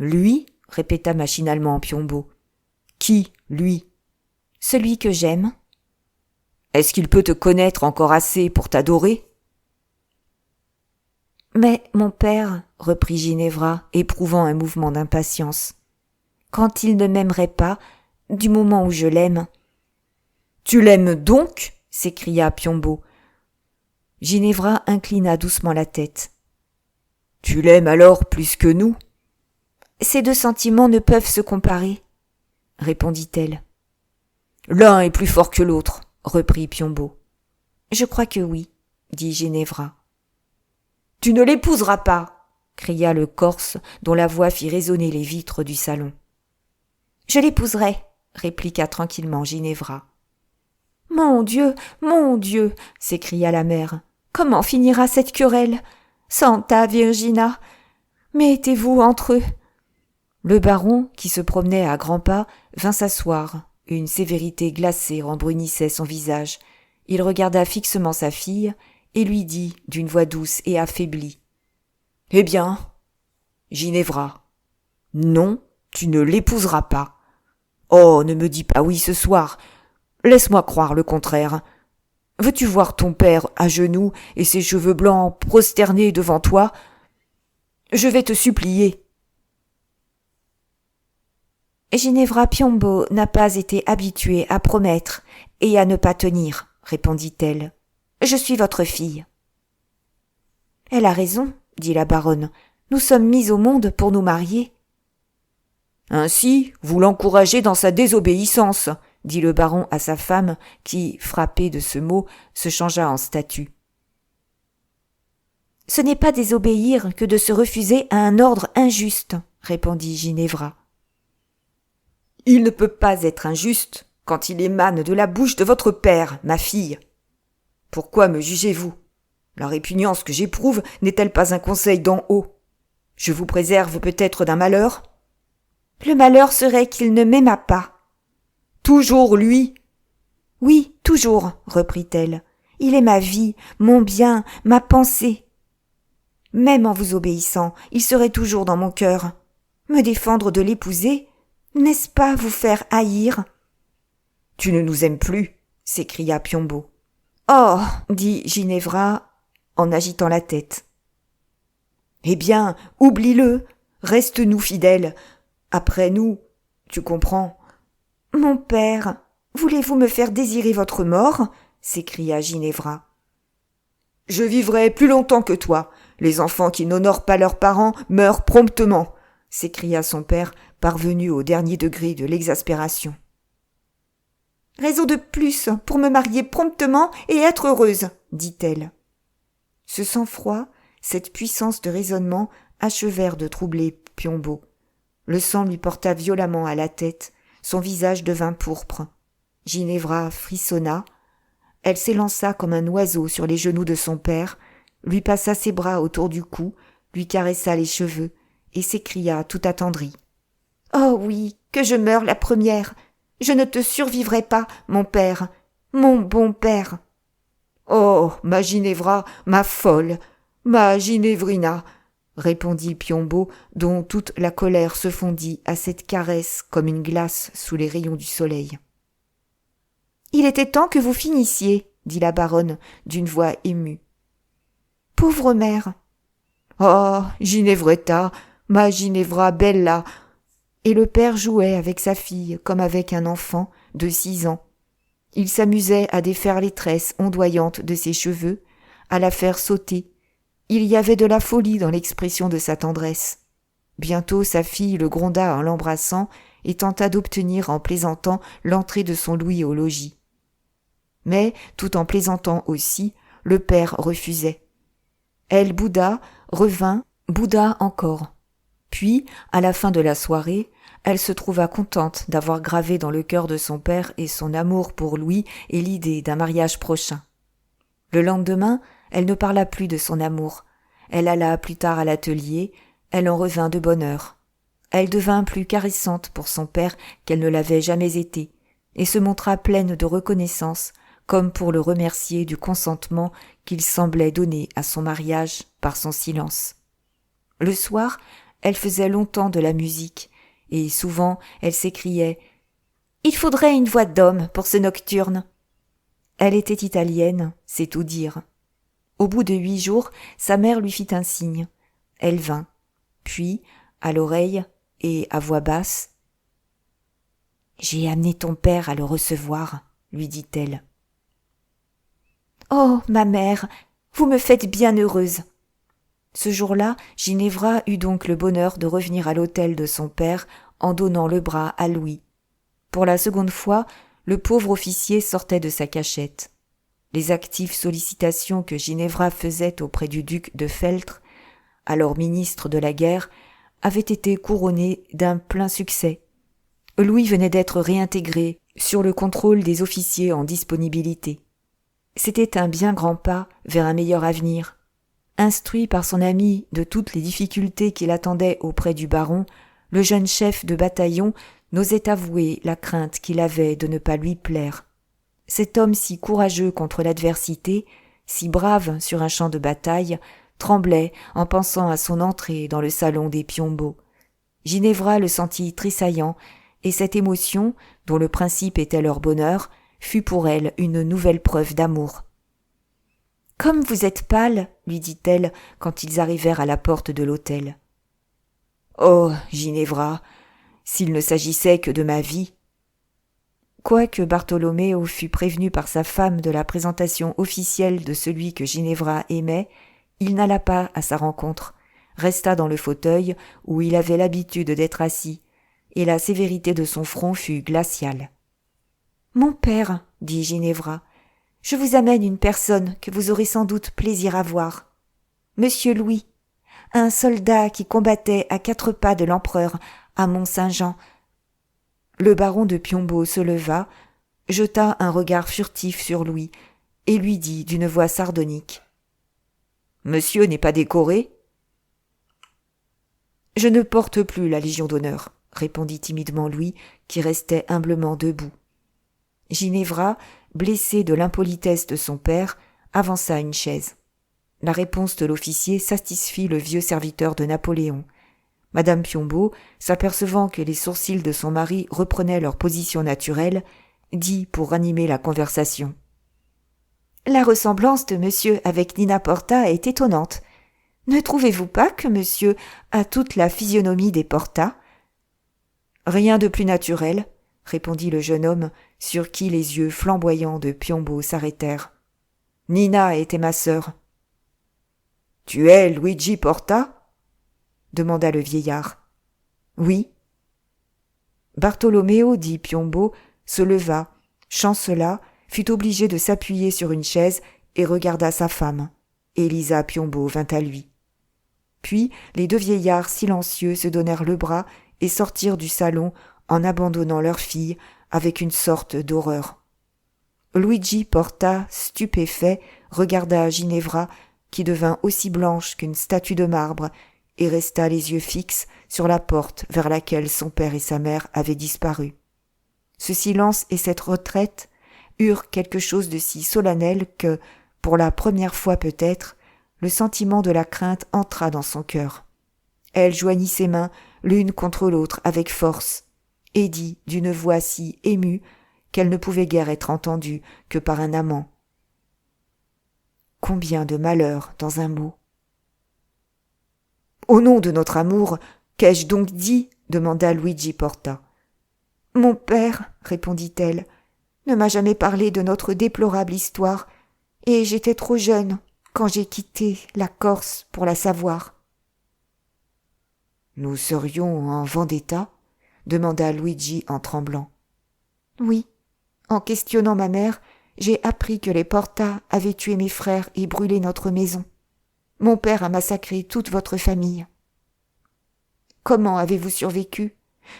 Lui ?» répéta machinalement Piombo. « Qui, lui ?»« Celui que j'aime. »« Est-ce qu'il peut te connaître encore assez pour t'adorer ?»« Mais, mon père, reprit Ginevra, éprouvant un mouvement d'impatience, quand il ne m'aimerait pas, du moment où je l'aime. » « Tu l'aimes donc ?» s'écria Piombo. Ginevra inclina doucement la tête. « Tu l'aimes alors plus que nous ?»« Ces deux sentiments ne peuvent se comparer, » répondit-elle. « L'un est plus fort que l'autre, » reprit Piombo. « Je crois que oui, » dit Ginevra. « Tu ne l'épouseras pas !» cria le Corse, dont la voix fit résonner les vitres du salon. « Je l'épouserai !» répliqua tranquillement Ginevra. « Mon Dieu, s'écria la mère. « Comment finira cette querelle? Santa Virgina! Mettez-vous entre eux. » Le baron, qui se promenait à grands pas, vint s'asseoir. Une sévérité glacée rembrunissait son visage. Il regarda fixement sa fille et lui dit d'une voix douce et affaiblie. « Eh bien, Ginevra, non, tu ne l'épouseras pas. Oh, ne me dis pas oui ce soir. Laisse-moi croire le contraire. Veux-tu voir ton père à genoux et ses cheveux blancs prosternés devant toi? Je vais te supplier. » Ginevra Piombo n'a pas été habituée à promettre et à ne pas tenir, répondit-elle. Je suis votre fille. Elle a raison, dit la baronne. Nous sommes mis au monde pour nous marier. Ainsi, vous l'encouragez dans sa désobéissance, dit le baron à sa femme qui, frappée de ce mot, se changea en statue. Ce n'est pas désobéir que de se refuser à un ordre injuste, répondit Ginevra. Il ne peut pas être injuste quand il émane de la bouche de votre père, ma fille. Pourquoi me jugez-vous? La répugnance que j'éprouve n'est-elle pas un conseil d'en haut? Je vous préserve peut-être d'un malheur? Le malheur serait qu'il ne m'aimât pas. Toujours lui? Oui, toujours, reprit-elle. Il est ma vie, mon bien, ma pensée. Même en vous obéissant, il serait toujours dans mon cœur. Me défendre de l'épouser, n'est-ce pas vous faire haïr? Tu ne nous aimes plus, s'écria Piombo. Oh, dit Ginevra en agitant la tête. Eh bien, oublie-le, reste-nous fidèles. Après nous, tu comprends. Mon père, voulez-vous me faire désirer votre mort? S'écria Ginevra. Je vivrai plus longtemps que toi. Les enfants qui n'honorent pas leurs parents meurent promptement, s'écria son père, parvenu au dernier degré de l'exaspération. Raison de plus pour me marier promptement et être heureuse, dit-elle. Ce sang-froid, cette puissance de raisonnement achevèrent de troubler Piombo. Le sang lui porta violemment à la tête, son visage devint pourpre. Ginevra frissonna. Elle s'élança comme un oiseau sur les genoux de son père, lui passa ses bras autour du cou, lui caressa les cheveux et s'écria tout attendrie. « Oh oui, que je meure la première! Je ne te survivrai pas, mon père, mon bon père! » Oh, ma Ginevra, ma folle, ma Ginevrina, répondit Piombo, dont toute la colère se fondit à cette caresse comme une glace sous les rayons du soleil. Il était temps que vous finissiez, dit la baronne d'une voix émue. Pauvre mère! Oh, Ginevretta, ma Ginevra bella! Et le père jouait avec sa fille comme avec un enfant de 6 ans. Il s'amusait à défaire les tresses ondoyantes de ses cheveux, à la faire sauter. Il y avait de la folie dans l'expression de sa tendresse. Bientôt sa fille le gronda en l'embrassant et tenta d'obtenir en plaisantant l'entrée de son louis au logis. Mais, tout en plaisantant aussi, le père refusait. Elle bouda, revint, bouda encore. Puis, à la fin de la soirée, elle se trouva contente d'avoir gravé dans le cœur de son père et son amour pour Louis et l'idée d'un mariage prochain. Le lendemain, elle ne parla plus de son amour. Elle alla plus tard à l'atelier, elle en revint de bonne heure. Elle devint plus caressante pour son père qu'elle ne l'avait jamais été, et se montra pleine de reconnaissance, comme pour le remercier du consentement qu'il semblait donner à son mariage par son silence. Le soir, elle faisait longtemps de la musique, et souvent elle s'écriait « Il faudrait une voix d'homme pour ce nocturne !» Elle était italienne, c'est tout dire. Au bout de 8 jours, sa mère lui fit un signe. Elle vint. Puis, à l'oreille et à voix basse, J'ai amené ton père à le recevoir, lui dit-elle. Oh, ma mère, vous me faites bien heureuse. Ce jour-là, Ginevra eut donc le bonheur de revenir à l'hôtel de son père en donnant le bras à Louis. Pour la seconde fois, le pauvre officier sortait de sa cachette. Les actives sollicitations que Ginevra faisait auprès du duc de Feltre, alors ministre de la guerre, avaient été couronnées d'un plein succès. Louis venait d'être réintégré sur le contrôle des officiers en disponibilité. C'était un bien grand pas vers un meilleur avenir. Instruit par son ami de toutes les difficultés qui l'attendaient auprès du baron, le jeune chef de bataillon n'osait avouer la crainte qu'il avait de ne pas lui plaire. Cet homme si courageux contre l'adversité, si brave sur un champ de bataille, tremblait en pensant à son entrée dans le salon des Piombo. Ginevra le sentit tressaillant, et cette émotion, dont le principe était leur bonheur, fut pour elle une nouvelle preuve d'amour. « Comme vous êtes pâle, lui dit-elle quand ils arrivèrent à la porte de l'hôtel. « Oh, Ginevra, s'il ne s'agissait que de ma vie !» Quoique Bartholoméo fût prévenu par sa femme de la présentation officielle de celui que Ginevra aimait, il n'alla pas à sa rencontre, resta dans le fauteuil où il avait l'habitude d'être assis, et la sévérité de son front fut glaciale. « Mon père, dit Ginevra, je vous amène une personne que vous aurez sans doute plaisir à voir. Monsieur Louis, un soldat qui combattait à 4 pas de l'empereur à Mont-Saint-Jean. » Le baron de Piombo se leva, jeta un regard furtif sur Louis et lui dit d'une voix sardonique. « Monsieur n'est pas décoré ?»« Je ne porte plus la Légion d'honneur, » répondit timidement Louis, qui restait humblement debout. Ginevra, blessée de l'impolitesse de son père, avança une chaise. La réponse de l'officier satisfit le vieux serviteur de Napoléon. Madame Piombo, s'apercevant que les sourcils de son mari reprenaient leur position naturelle, dit pour ranimer la conversation. « La ressemblance de monsieur avec Nina Porta est étonnante. Ne trouvez-vous pas que monsieur a toute la physionomie des Porta ?»« Rien de plus naturel, » répondit le jeune homme, sur qui les yeux flamboyants de Piombo s'arrêtèrent. « Nina était ma sœur. »« Tu es Luigi Porta ?» demanda le vieillard. « Oui. » Bartholoméo, dit Piombo, se leva, chancela, fut obligé de s'appuyer sur une chaise et regarda sa femme. Élisa Piombo vint à lui. Puis les deux vieillards silencieux se donnèrent le bras et sortirent du salon en abandonnant leur fille avec une sorte d'horreur. Luigi Porta, stupéfait, regarda Ginevra, qui devint aussi blanche qu'une statue de marbre, et resta les yeux fixes sur la porte vers laquelle son père et sa mère avaient disparu. Ce silence et cette retraite eurent quelque chose de si solennel que, pour la première fois peut-être, le sentiment de la crainte entra dans son cœur. Elle joignit ses mains l'une contre l'autre avec force, et dit d'une voix si émue qu'elle ne pouvait guère être entendue que par un amant. « Combien de malheur dans un mot !»« Au nom de notre amour, qu'ai-je donc dit ?» demanda Luigi Porta. « Mon père, répondit-elle, ne m'a jamais parlé de notre déplorable histoire, et j'étais trop jeune quand j'ai quitté la Corse pour la savoir. »« Nous serions en vendetta ?» demanda Luigi en tremblant. « Oui, en questionnant ma mère, j'ai appris que les Porta avaient tué mes frères et brûlé notre maison. Mon père a massacré toute votre famille. Comment avez-vous survécu,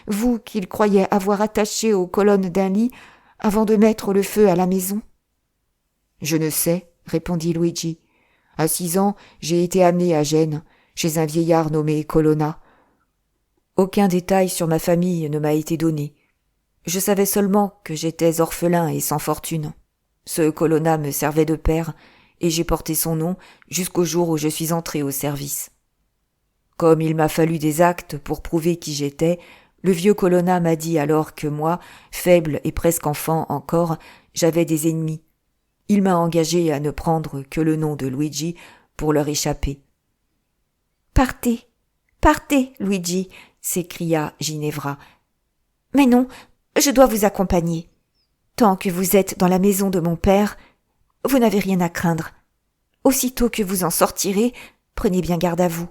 vous qu'il croyait avoir attaché aux colonnes d'un lit avant de mettre le feu à la maison ? »« Je ne sais, » répondit Luigi. « À 6 ans, j'ai été amené à Gênes, chez un vieillard nommé Colonna. Aucun détail sur ma famille ne m'a été donné. Je savais seulement que j'étais orphelin et sans fortune. Ce Colonna me servait de père, et j'ai porté son nom jusqu'au jour où je suis entré au service. Comme il m'a fallu des actes pour prouver qui j'étais, le vieux Colonna m'a dit alors que moi, faible et presque enfant encore, j'avais des ennemis. Il m'a engagé à ne prendre que le nom de Luigi pour leur échapper. « Partez, partez, Luigi !» s'écria Ginevra. « Mais non, Je dois vous accompagner. Tant que vous êtes dans la maison de mon père, vous n'avez rien à craindre. Aussitôt que vous en sortirez, prenez bien garde à vous.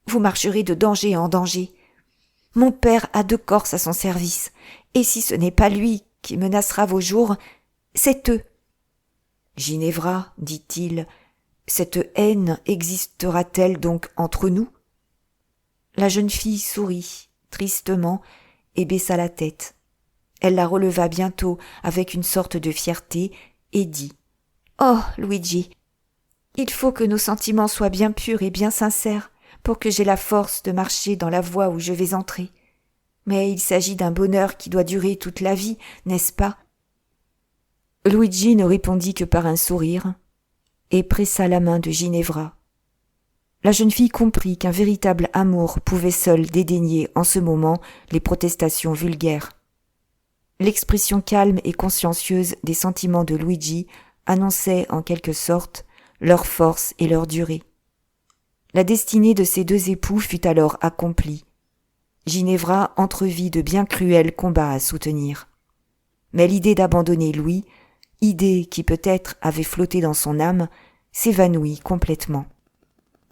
Vous marcherez de danger en danger. Mon père a 2 Corses à son service, et si ce n'est pas lui qui menacera vos jours, c'est eux. Ginevra, dit-il, cette haine existera-t-elle donc entre nous? La jeune fille sourit, tristement, et baissa la tête. Elle la releva bientôt avec une sorte de fierté et dit « Oh, Luigi, il faut que nos sentiments soient bien purs et bien sincères pour que j'aie la force de marcher dans la voie où je vais entrer. Mais il s'agit d'un bonheur qui doit durer toute la vie, n'est-ce pas ?» Luigi ne répondit que par un sourire et pressa la main de Ginevra. La jeune fille comprit qu'un véritable amour pouvait seul dédaigner en ce moment les protestations vulgaires. L'expression calme et consciencieuse des sentiments de Luigi annonçait en quelque sorte leur force et leur durée. La destinée de ces 2 époux fut alors accomplie. Ginevra entrevit de bien cruels combats à soutenir. Mais l'idée d'abandonner Louis, idée qui peut-être avait flotté dans son âme, s'évanouit complètement.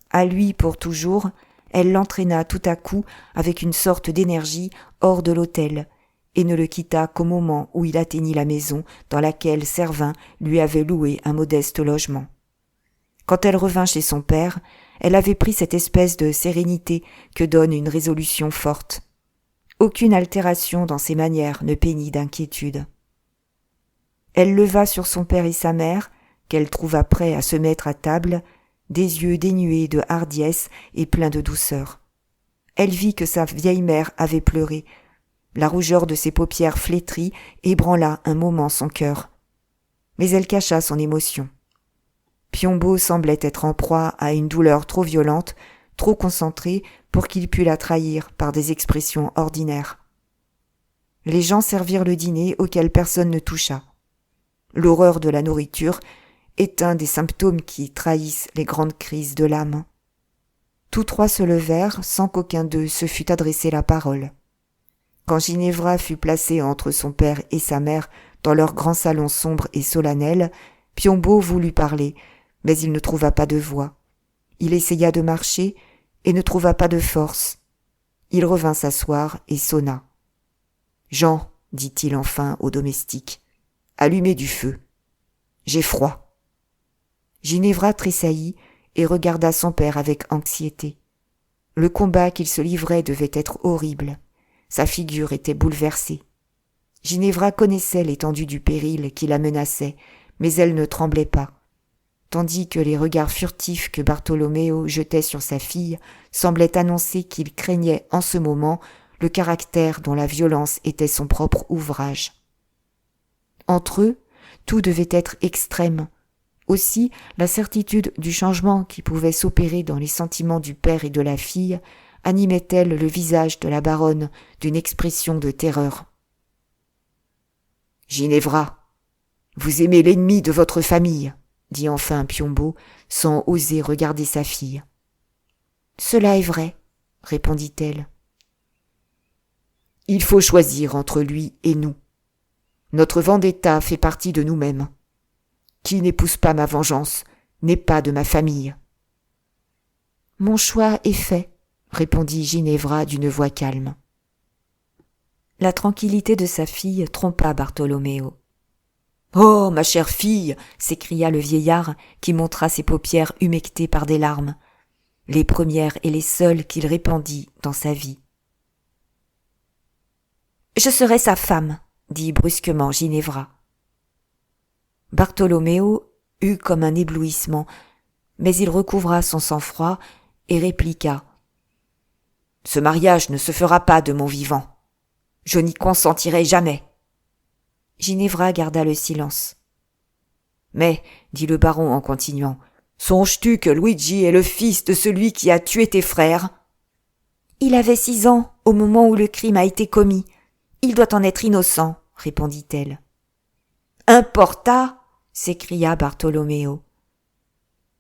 À lui pour toujours, elle l'entraîna tout à coup avec une sorte d'énergie hors de l'hôtel, et ne le quitta qu'au moment où il atteignit la maison dans laquelle Servin lui avait loué un modeste logement. Quand elle revint chez son père, elle avait pris cette espèce de sérénité que donne une résolution forte. Aucune altération dans ses manières ne peignit d'inquiétude. Elle leva sur son père et sa mère, qu'elle trouva prêts à se mettre à table, des yeux dénués de hardiesse et pleins de douceur. Elle vit que sa vieille mère avait pleuré. La rougeur de ses paupières flétries ébranla un moment son cœur. Mais elle cacha son émotion. Piombo semblait être en proie à une douleur trop violente, trop concentrée pour qu'il pût la trahir par des expressions ordinaires. Les gens servirent le dîner auquel personne ne toucha. L'horreur de la nourriture est un des symptômes qui trahissent les grandes crises de l'âme. Tous 3 se levèrent sans qu'aucun d'eux se fût adressé la parole. Quand Ginevra fut placée entre son père et sa mère dans leur grand salon sombre et solennel, Piombo voulut parler, mais il ne trouva pas de voix. Il essaya de marcher et ne trouva pas de force. Il revint s'asseoir et sonna. « Jean, dit-il enfin au domestique, allumez du feu. J'ai froid. » Ginevra tressaillit et regarda son père avec anxiété. Le combat qu'il se livrait devait être horrible. Sa figure était bouleversée. Ginevra connaissait l'étendue du péril qui la menaçait, mais elle ne tremblait pas, tandis que les regards furtifs que Bartholoméo jetait sur sa fille semblaient annoncer qu'il craignait en ce moment le caractère dont la violence était son propre ouvrage. Entre eux, tout devait être extrême. Aussi, la certitude du changement qui pouvait s'opérer dans les sentiments du père et de la fille animait-elle le visage de la baronne d'une expression de terreur. « Ginevra, vous aimez l'ennemi de votre famille, » dit enfin Piombo, sans oser regarder sa fille. « Cela est vrai, » répondit-elle. « Il faut choisir entre lui et nous. Notre vendetta fait partie de nous-mêmes. Qui n'épouse pas ma vengeance n'est pas de ma famille. »« Mon choix est fait, » répondit Ginevra d'une voix calme. La tranquillité de sa fille trompa Bartholoméo. « Oh, ma chère fille !» s'écria le vieillard qui montra ses paupières humectées par des larmes, les premières et les seules qu'il répandit dans sa vie. « Je serai sa femme, » dit brusquement Ginevra. Bartholoméo eut comme un éblouissement, mais il recouvra son sang-froid et répliqua. « Ce mariage ne se fera pas de mon vivant. Je n'y consentirai jamais. » Ginevra garda le silence. « Mais, dit le baron en continuant, songes-tu que Luigi est le fils de celui qui a tué tes frères ? » Il avait 6 ans au moment où le crime a été commis. Il doit en être innocent, répondit-elle. Importa, s'écria Bartholoméo.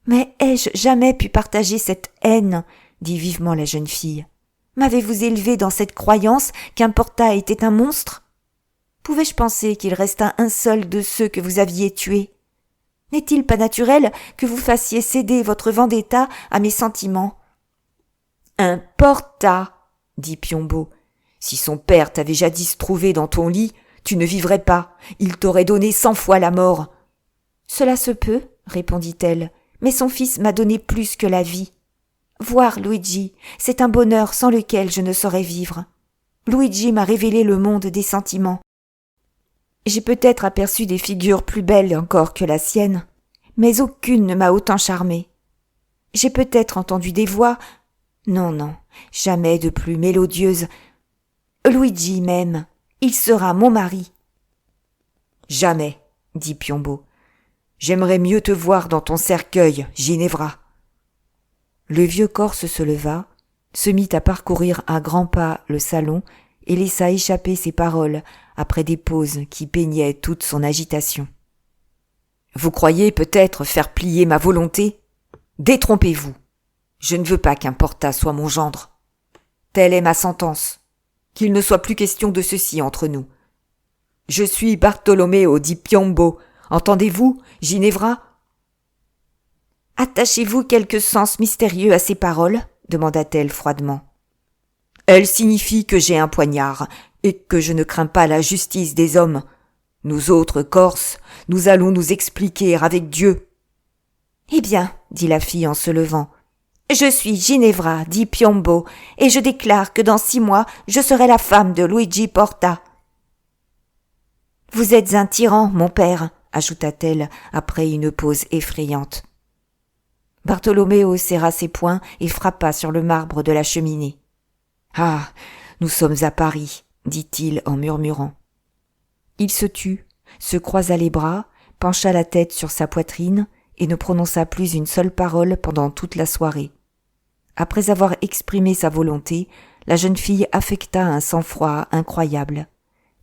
Mais ai-je jamais pu partager cette haine, dit vivement la jeune fille. M'avez-vous élevé dans cette croyance qu'Importa était un monstre ? Pouvais-je penser qu'il restât un seul de ceux que vous aviez tués? N'est-il pas naturel que vous fassiez céder votre vendetta à mes sentiments? Un Porta, dit Piombo. Si son père t'avait jadis trouvé dans ton lit, tu ne vivrais pas. Il t'aurait donné 100 fois la mort. Cela se peut, répondit-elle, mais son fils m'a donné plus que la vie. Voir Luigi, c'est un bonheur sans lequel je ne saurais vivre. Luigi m'a révélé le monde des sentiments. J'ai peut-être aperçu des figures plus belles encore que la sienne, mais aucune ne m'a autant charmée. J'ai peut-être entendu des voix, non, jamais de plus mélodieuses. Luigi m'aime, il sera mon mari. Jamais, dit Piombo. J'aimerais mieux te voir dans ton cercueil, Ginevra. Le vieux Corse se leva, se mit à parcourir à grands pas le salon et laissa échapper ses paroles après des pauses qui peignaient toute son agitation. Vous croyez peut-être faire plier ma volonté? Détrompez-vous. Je ne veux pas qu'un Porta soit mon gendre. Telle est ma sentence. Qu'il ne soit plus question de ceci entre nous. Je suis Bartolomeo di Piombo. Entendez-vous, Ginevra? Attachez-vous quelque sens mystérieux à ces paroles? Demanda-t-elle froidement. Elles signifient que j'ai un poignard et que je ne crains pas la justice des hommes. Nous autres Corses, nous allons nous expliquer avec Dieu. Eh bien, dit la fille en se levant, je suis Ginevra di Piombo et je déclare que dans 6 mois je serai la femme de Luigi Porta. Vous êtes un tyran, mon père, ajouta-t-elle après une pause effrayante. Bartolomeo serra ses poings et frappa sur le marbre de la cheminée. Ah, nous sommes à Paris, dit-il en murmurant. Il se tut, se croisa les bras, pencha la tête sur sa poitrine et ne prononça plus une seule parole pendant toute la soirée. Après avoir exprimé sa volonté, la jeune fille affecta un sang-froid incroyable.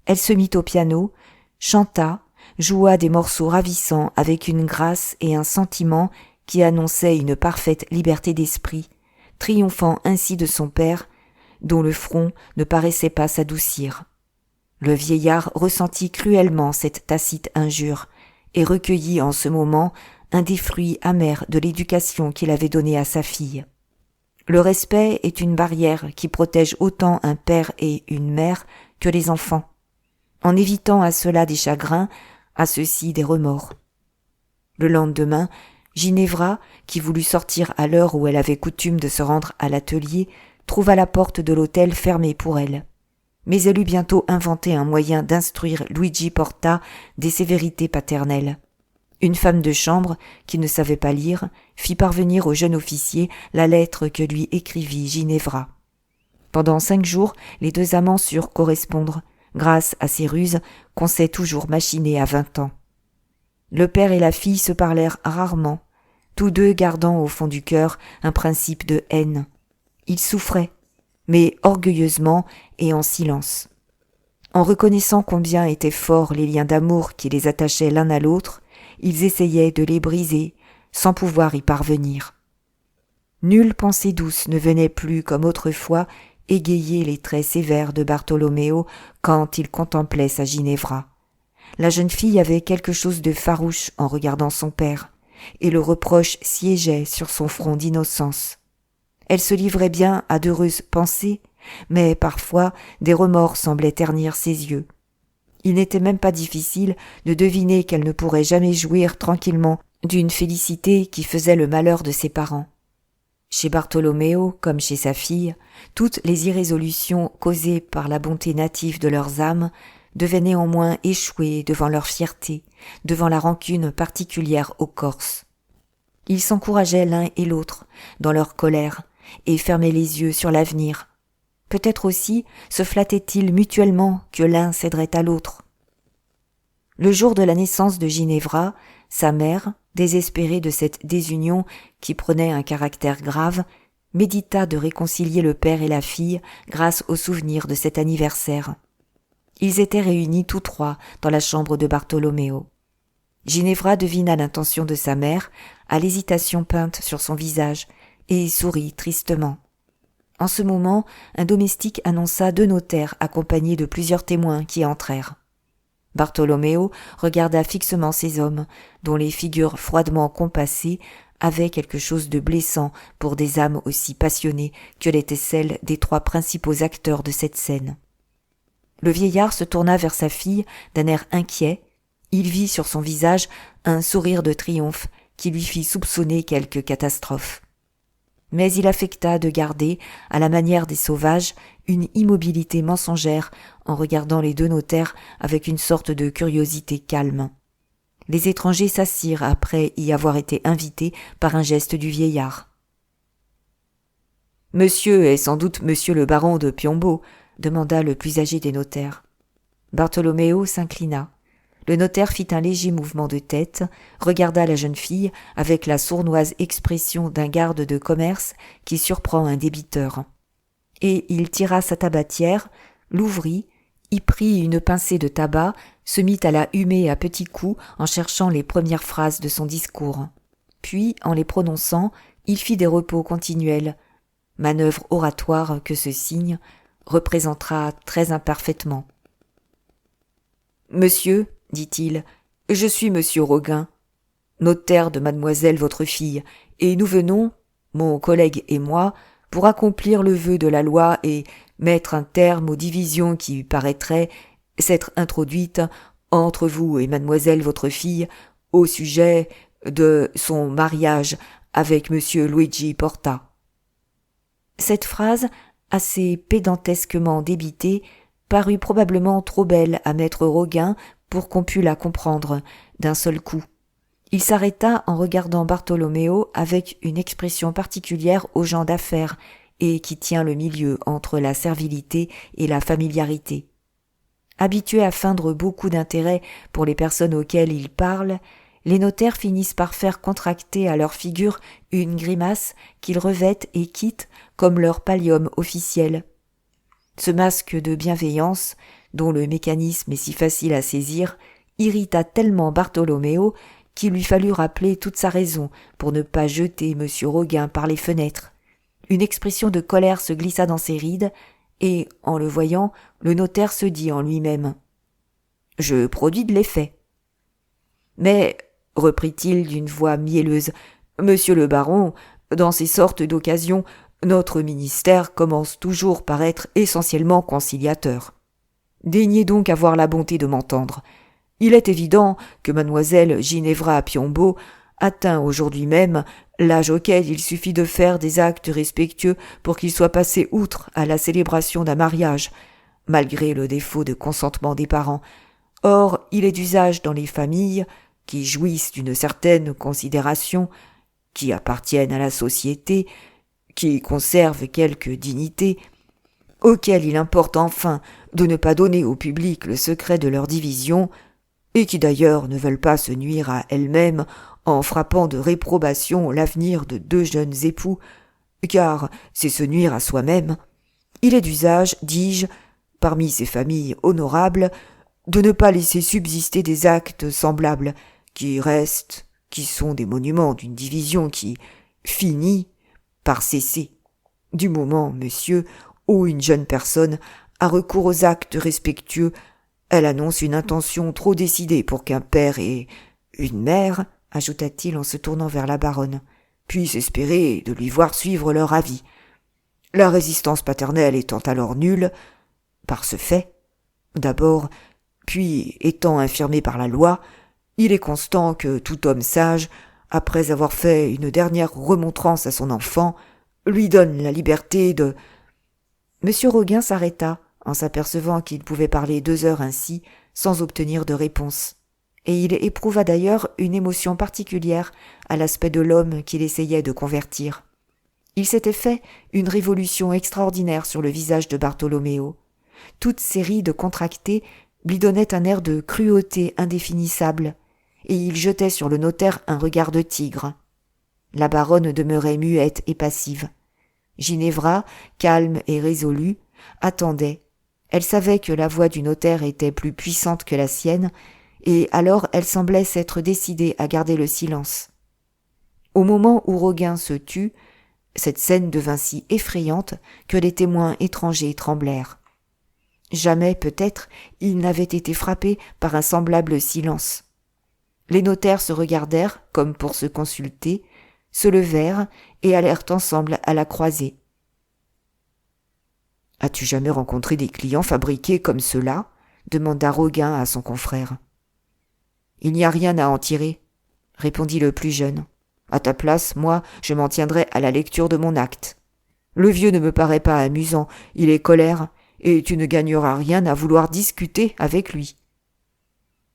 Elle se mit au piano, chanta, joua des morceaux ravissants avec une grâce et un sentiment qui annonçaient une parfaite liberté d'esprit, triomphant ainsi de son père, dont le front ne paraissait pas s'adoucir. Le vieillard ressentit cruellement cette tacite injure et recueillit en ce moment un des fruits amers de l'éducation qu'il avait donnée à sa fille. Le respect est une barrière qui protège autant un père et une mère que les enfants, en évitant à ceux-là des chagrins, à ceux-ci des remords. Le lendemain, Ginevra, qui voulut sortir à l'heure où elle avait coutume de se rendre à l'atelier, trouva la porte de l'hôtel fermée pour elle. Mais elle eut bientôt inventé un moyen d'instruire Luigi Porta des sévérités paternelles. Une femme de chambre, qui ne savait pas lire, fit parvenir au jeune officier la lettre que lui écrivit Ginevra. Pendant 5 jours, les 2 amants surent correspondre, grâce à ces ruses qu'on sait toujours machiner à 20 ans. Le père et la fille se parlèrent rarement, tous 2 gardant au fond du cœur un principe de haine. Ils souffraient, mais orgueilleusement et en silence. En reconnaissant combien étaient forts les liens d'amour qui les attachaient l'un à l'autre, ils essayaient de les briser, sans pouvoir y parvenir. Nulle pensée douce ne venait plus, comme autrefois, égayer les traits sévères de Bartolomeo quand il contemplait sa Ginevra. La jeune fille avait quelque chose de farouche en regardant son père, et le reproche siégeait sur son front d'innocence. Elle se livrait bien à d'heureuses pensées, mais parfois des remords semblaient ternir ses yeux. Il n'était même pas difficile de deviner qu'elle ne pourrait jamais jouir tranquillement d'une félicité qui faisait le malheur de ses parents. Chez Bartolomeo, comme chez sa fille, toutes les irrésolutions causées par la bonté native de leurs âmes devaient néanmoins échouer devant leur fierté, devant la rancune particulière aux Corses. Ils s'encourageaient l'un et l'autre dans leur colère et fermaient les yeux sur l'avenir. Peut-être aussi se flattaient-ils mutuellement que l'un céderait à l'autre. Le jour de la naissance de Ginevra, sa mère, désespérée de cette désunion qui prenait un caractère grave, médita de réconcilier le père et la fille grâce au souvenir de cet anniversaire. Ils étaient réunis tous 3 dans la chambre de Bartolomeo. Ginevra devina l'intention de sa mère, à l'hésitation peinte sur son visage, et sourit tristement. En ce moment, un domestique annonça 2 notaires accompagnés de plusieurs témoins qui entrèrent. Bartholoméo regarda fixement ces hommes, dont les figures froidement compassées avaient quelque chose de blessant pour des âmes aussi passionnées que l'étaient celles des trois principaux acteurs de cette scène. Le vieillard se tourna vers sa fille d'un air inquiet. Il vit sur son visage un sourire de triomphe qui lui fit soupçonner quelque catastrophe. Mais il affecta de garder, à la manière des sauvages, une immobilité mensongère en regardant les deux notaires avec une sorte de curiosité calme. Les étrangers s'assirent après y avoir été invités par un geste du vieillard. « Monsieur est sans doute monsieur le baron de Piombo ?» demanda le plus âgé des notaires. Bartholoméo s'inclina. Le notaire fit un léger mouvement de tête, regarda la jeune fille avec la sournoise expression d'un garde de commerce qui surprend un débiteur. Et il tira sa tabatière, l'ouvrit, y prit une pincée de tabac, se mit à la humer à petits coups en cherchant les premières phrases de son discours. Puis, en les prononçant, il fit des repos continuels, manœuvre oratoire que ce signe représentera très imparfaitement. « Monsieur, dit-il, je suis monsieur Roguin, notaire de mademoiselle votre fille, et nous venons, mon collègue et moi, pour accomplir le vœu de la loi et mettre un terme aux divisions qui paraîtraient s'être introduites entre vous et mademoiselle votre fille au sujet de son mariage avec monsieur Luigi Porta. » Cette phrase, assez pédantesquement débitée, parut probablement trop belle à maître Roguin pour qu'on pût la comprendre d'un seul coup. Il s'arrêta en regardant Bartholoméo avec une expression particulière aux gens d'affaires et qui tient le milieu entre la servilité et la familiarité. Habitués à feindre beaucoup d'intérêt pour les personnes auxquelles ils parlent, les notaires finissent par faire contracter à leur figure une grimace qu'ils revêtent et quittent comme leur pallium officiel. Ce masque de bienveillance, dont le mécanisme est si facile à saisir, irrita tellement Bartholoméo qu'il lui fallut rappeler toute sa raison pour ne pas jeter M. Roguin par les fenêtres. Une expression de colère se glissa dans ses rides, et, en le voyant, le notaire se dit en lui-même « Je produis de l'effet. » « Mais, reprit-il d'une voix mielleuse, monsieur le baron, dans ces sortes d'occasions, notre ministère commence toujours par être essentiellement conciliateur. Daignez donc avoir la bonté de m'entendre. Il est évident que mademoiselle Ginevra Piombo atteint aujourd'hui même l'âge auquel il suffit de faire des actes respectueux pour qu'il soit passé outre à la célébration d'un mariage, malgré le défaut de consentement des parents. Or, il est d'usage dans les familles, qui jouissent d'une certaine considération, qui appartiennent à la société, qui conservent quelque dignité, auxquels il importe enfin de ne pas donner au public le secret de leur division, et qui d'ailleurs ne veulent pas se nuire à elles-mêmes en frappant de réprobation l'avenir de deux jeunes époux, car c'est se nuire à soi-même. Il est d'usage, dis-je, parmi ces familles honorables, de ne pas laisser subsister des actes semblables, qui restent, qui sont des monuments d'une division qui finit par cesser. Du moment, monsieur, où une jeune personne a recours aux actes respectueux, elle annonce une intention trop décidée pour qu'un père et une mère, ajouta-t-il en se tournant vers la baronne, puissent espérer de lui voir suivre leur avis. La résistance paternelle étant alors nulle, par ce fait, d'abord, puis étant infirmée par la loi, il est constant que tout homme sage, après avoir fait une dernière remontrance à son enfant, lui donne la liberté de... Monsieur Roguin s'arrêta en s'apercevant qu'il pouvait parler 2 heures ainsi sans obtenir de réponse. Et il éprouva d'ailleurs une émotion particulière à l'aspect de l'homme qu'il essayait de convertir. Il s'était fait une révolution extraordinaire sur le visage de Bartholoméo. Toute ses rides contractées lui donnaient un air de cruauté indéfinissable, et il jetait sur le notaire un regard de tigre. La baronne demeurait muette et passive. Ginevra, calme et résolue, attendait. Elle savait que la voix du notaire était plus puissante que la sienne, et alors elle semblait s'être décidée à garder le silence. Au moment où Roguin se tut, cette scène devint si effrayante que les témoins étrangers tremblèrent. Jamais, peut-être, il n'avait été frappé par un semblable silence. Les notaires se regardèrent, comme pour se consulter, se levèrent et allèrent ensemble à la croisée. « As-tu jamais rencontré des clients fabriqués comme ceux-là » demanda Roguin à son confrère. « Il n'y a rien à en tirer, » répondit le plus jeune. « À ta place, moi, je m'en tiendrai à la lecture de mon acte. Le vieux ne me paraît pas amusant, il est colère, et tu ne gagneras rien à vouloir discuter avec lui. »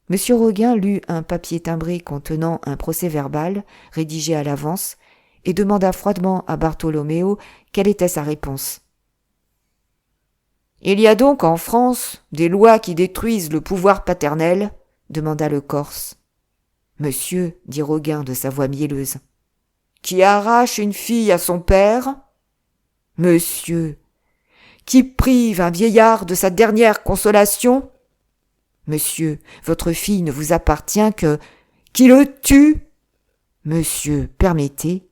Monsieur Roguin lut un papier timbré contenant un procès-verbal, rédigé à l'avance, et demanda froidement à Bartholoméo quelle était sa réponse. « Il y a donc en France des lois qui détruisent le pouvoir paternel ?» demanda le Corse. « Monsieur, dit Roguin de sa voix mielleuse. »« Qui arrache une fille à son père ?»« Monsieur. »« Qui prive un vieillard de sa dernière consolation ?»« Monsieur, votre fille ne vous appartient que... »« Qui le tue ?»« Monsieur, permettez. »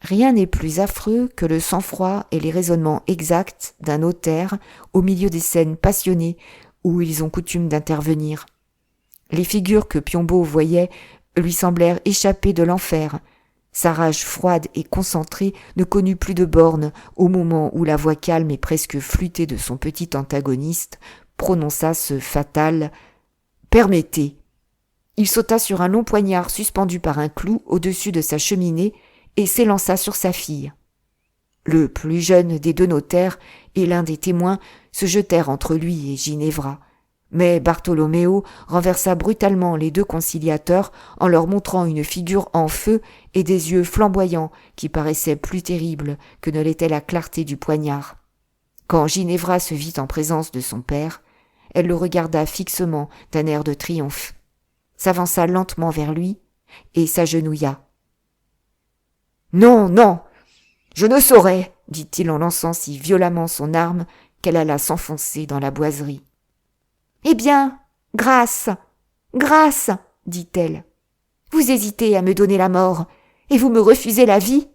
Rien n'est plus affreux que le sang-froid et les raisonnements exacts d'un notaire au milieu des scènes passionnées où ils ont coutume d'intervenir. Les figures que Piombo voyait lui semblèrent échapper de l'enfer. Sa rage froide et concentrée ne connut plus de bornes au moment où la voix calme et presque flûtée de son petit antagoniste prononça ce fatal « Permettez ». Il sauta sur un long poignard suspendu par un clou au-dessus de sa cheminée et s'élança sur sa fille. Le plus jeune des deux notaires et l'un des témoins se jetèrent entre lui et Ginevra, mais Bartholoméo renversa brutalement les deux conciliateurs en leur montrant une figure en feu et des yeux flamboyants qui paraissaient plus terribles que ne l'était la clarté du poignard. Quand Ginevra se vit en présence de son père, elle le regarda fixement d'un air de triomphe, s'avança lentement vers lui et s'agenouilla. « Non, non, je ne saurais, dit-il en lançant si violemment son arme qu'elle alla s'enfoncer dans la boiserie. « Eh bien, grâce, grâce, dit-elle. Vous hésitez à me donner la mort, et vous me refusez la vie.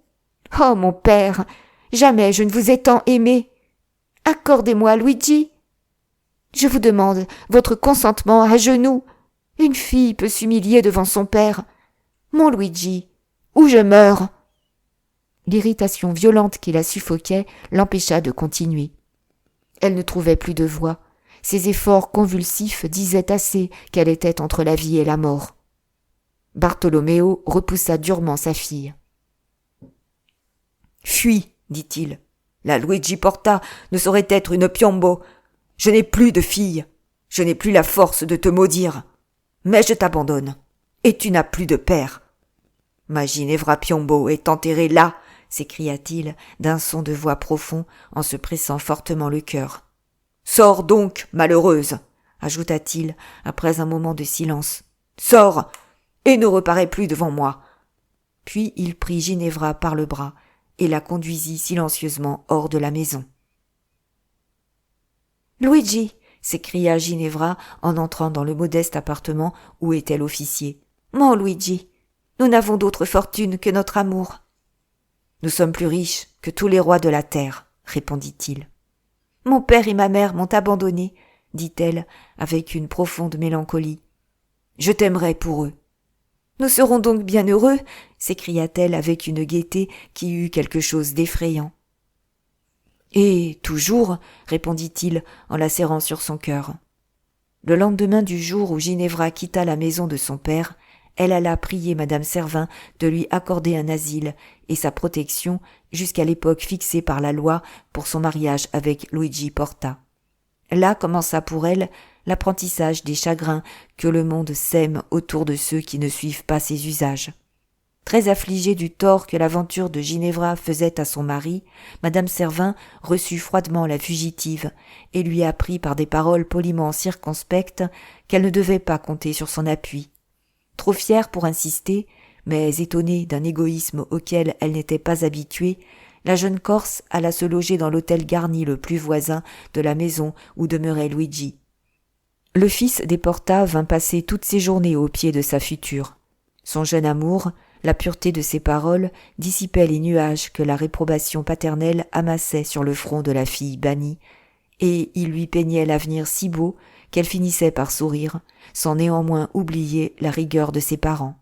Oh, mon père, jamais je ne vous ai tant aimé. Accordez-moi, Luigi. Je vous demande votre consentement à genoux. Une fille peut s'humilier devant son père. Mon Luigi, ou je meurs. » L'irritation violente qui la suffoquait l'empêcha de continuer. Elle ne trouvait plus de voix. Ses efforts convulsifs disaient assez qu'elle était entre la vie et la mort. Bartholoméo repoussa durement sa fille. « Fuis, dit-il. La Luigi Porta ne saurait être une Piombo. Je n'ai plus de fille. Je n'ai plus la force de te maudire. Mais je t'abandonne. Et tu n'as plus de père. Ma Ginevra Piombo est enterrée là, s'écria-t-il d'un son de voix profond en se pressant fortement le cœur. Sors donc, malheureuse, ajouta-t-il après un moment de silence. Sors, et ne reparais plus devant moi. Puis il prit Ginevra par le bras et la conduisit silencieusement hors de la maison. Luigi, s'écria Ginevra en entrant dans le modeste appartement où était l'officier. Mon Luigi, nous n'avons d'autre fortune que notre amour. Nous sommes plus riches que tous les rois de la terre, répondit-il. Mon père et ma mère m'ont abandonnée, dit-elle avec une profonde mélancolie. Je t'aimerai pour eux. Nous serons donc bien heureux, s'écria-t-elle avec une gaieté qui eut quelque chose d'effrayant. Et toujours, répondit-il en la serrant sur son cœur. Le lendemain du jour où Ginevra quitta la maison de son père, elle alla prier madame Servin de lui accorder un asile et sa protection jusqu'à l'époque fixée par la loi pour son mariage avec Luigi Porta. Là commença pour elle l'apprentissage des chagrins que le monde sème autour de ceux qui ne suivent pas ses usages. Très affligée du tort que l'aventure de Ginevra faisait à son mari, madame Servin reçut froidement la fugitive et lui apprit par des paroles poliment circonspectes qu'elle ne devait pas compter sur son appui. Trop fière pour insister, mais étonnée d'un égoïsme auquel elle n'était pas habituée, la jeune Corse alla se loger dans l'hôtel garni le plus voisin de la maison où demeurait Luigi. Le fils des Porta vint passer toutes ses journées aux pieds de sa future. Son jeune amour, la pureté de ses paroles dissipaient les nuages que la réprobation paternelle amassait sur le front de la fille bannie, et il lui peignait l'avenir si beau qu'elle finissait par sourire, sans néanmoins oublier la rigueur de ses parents.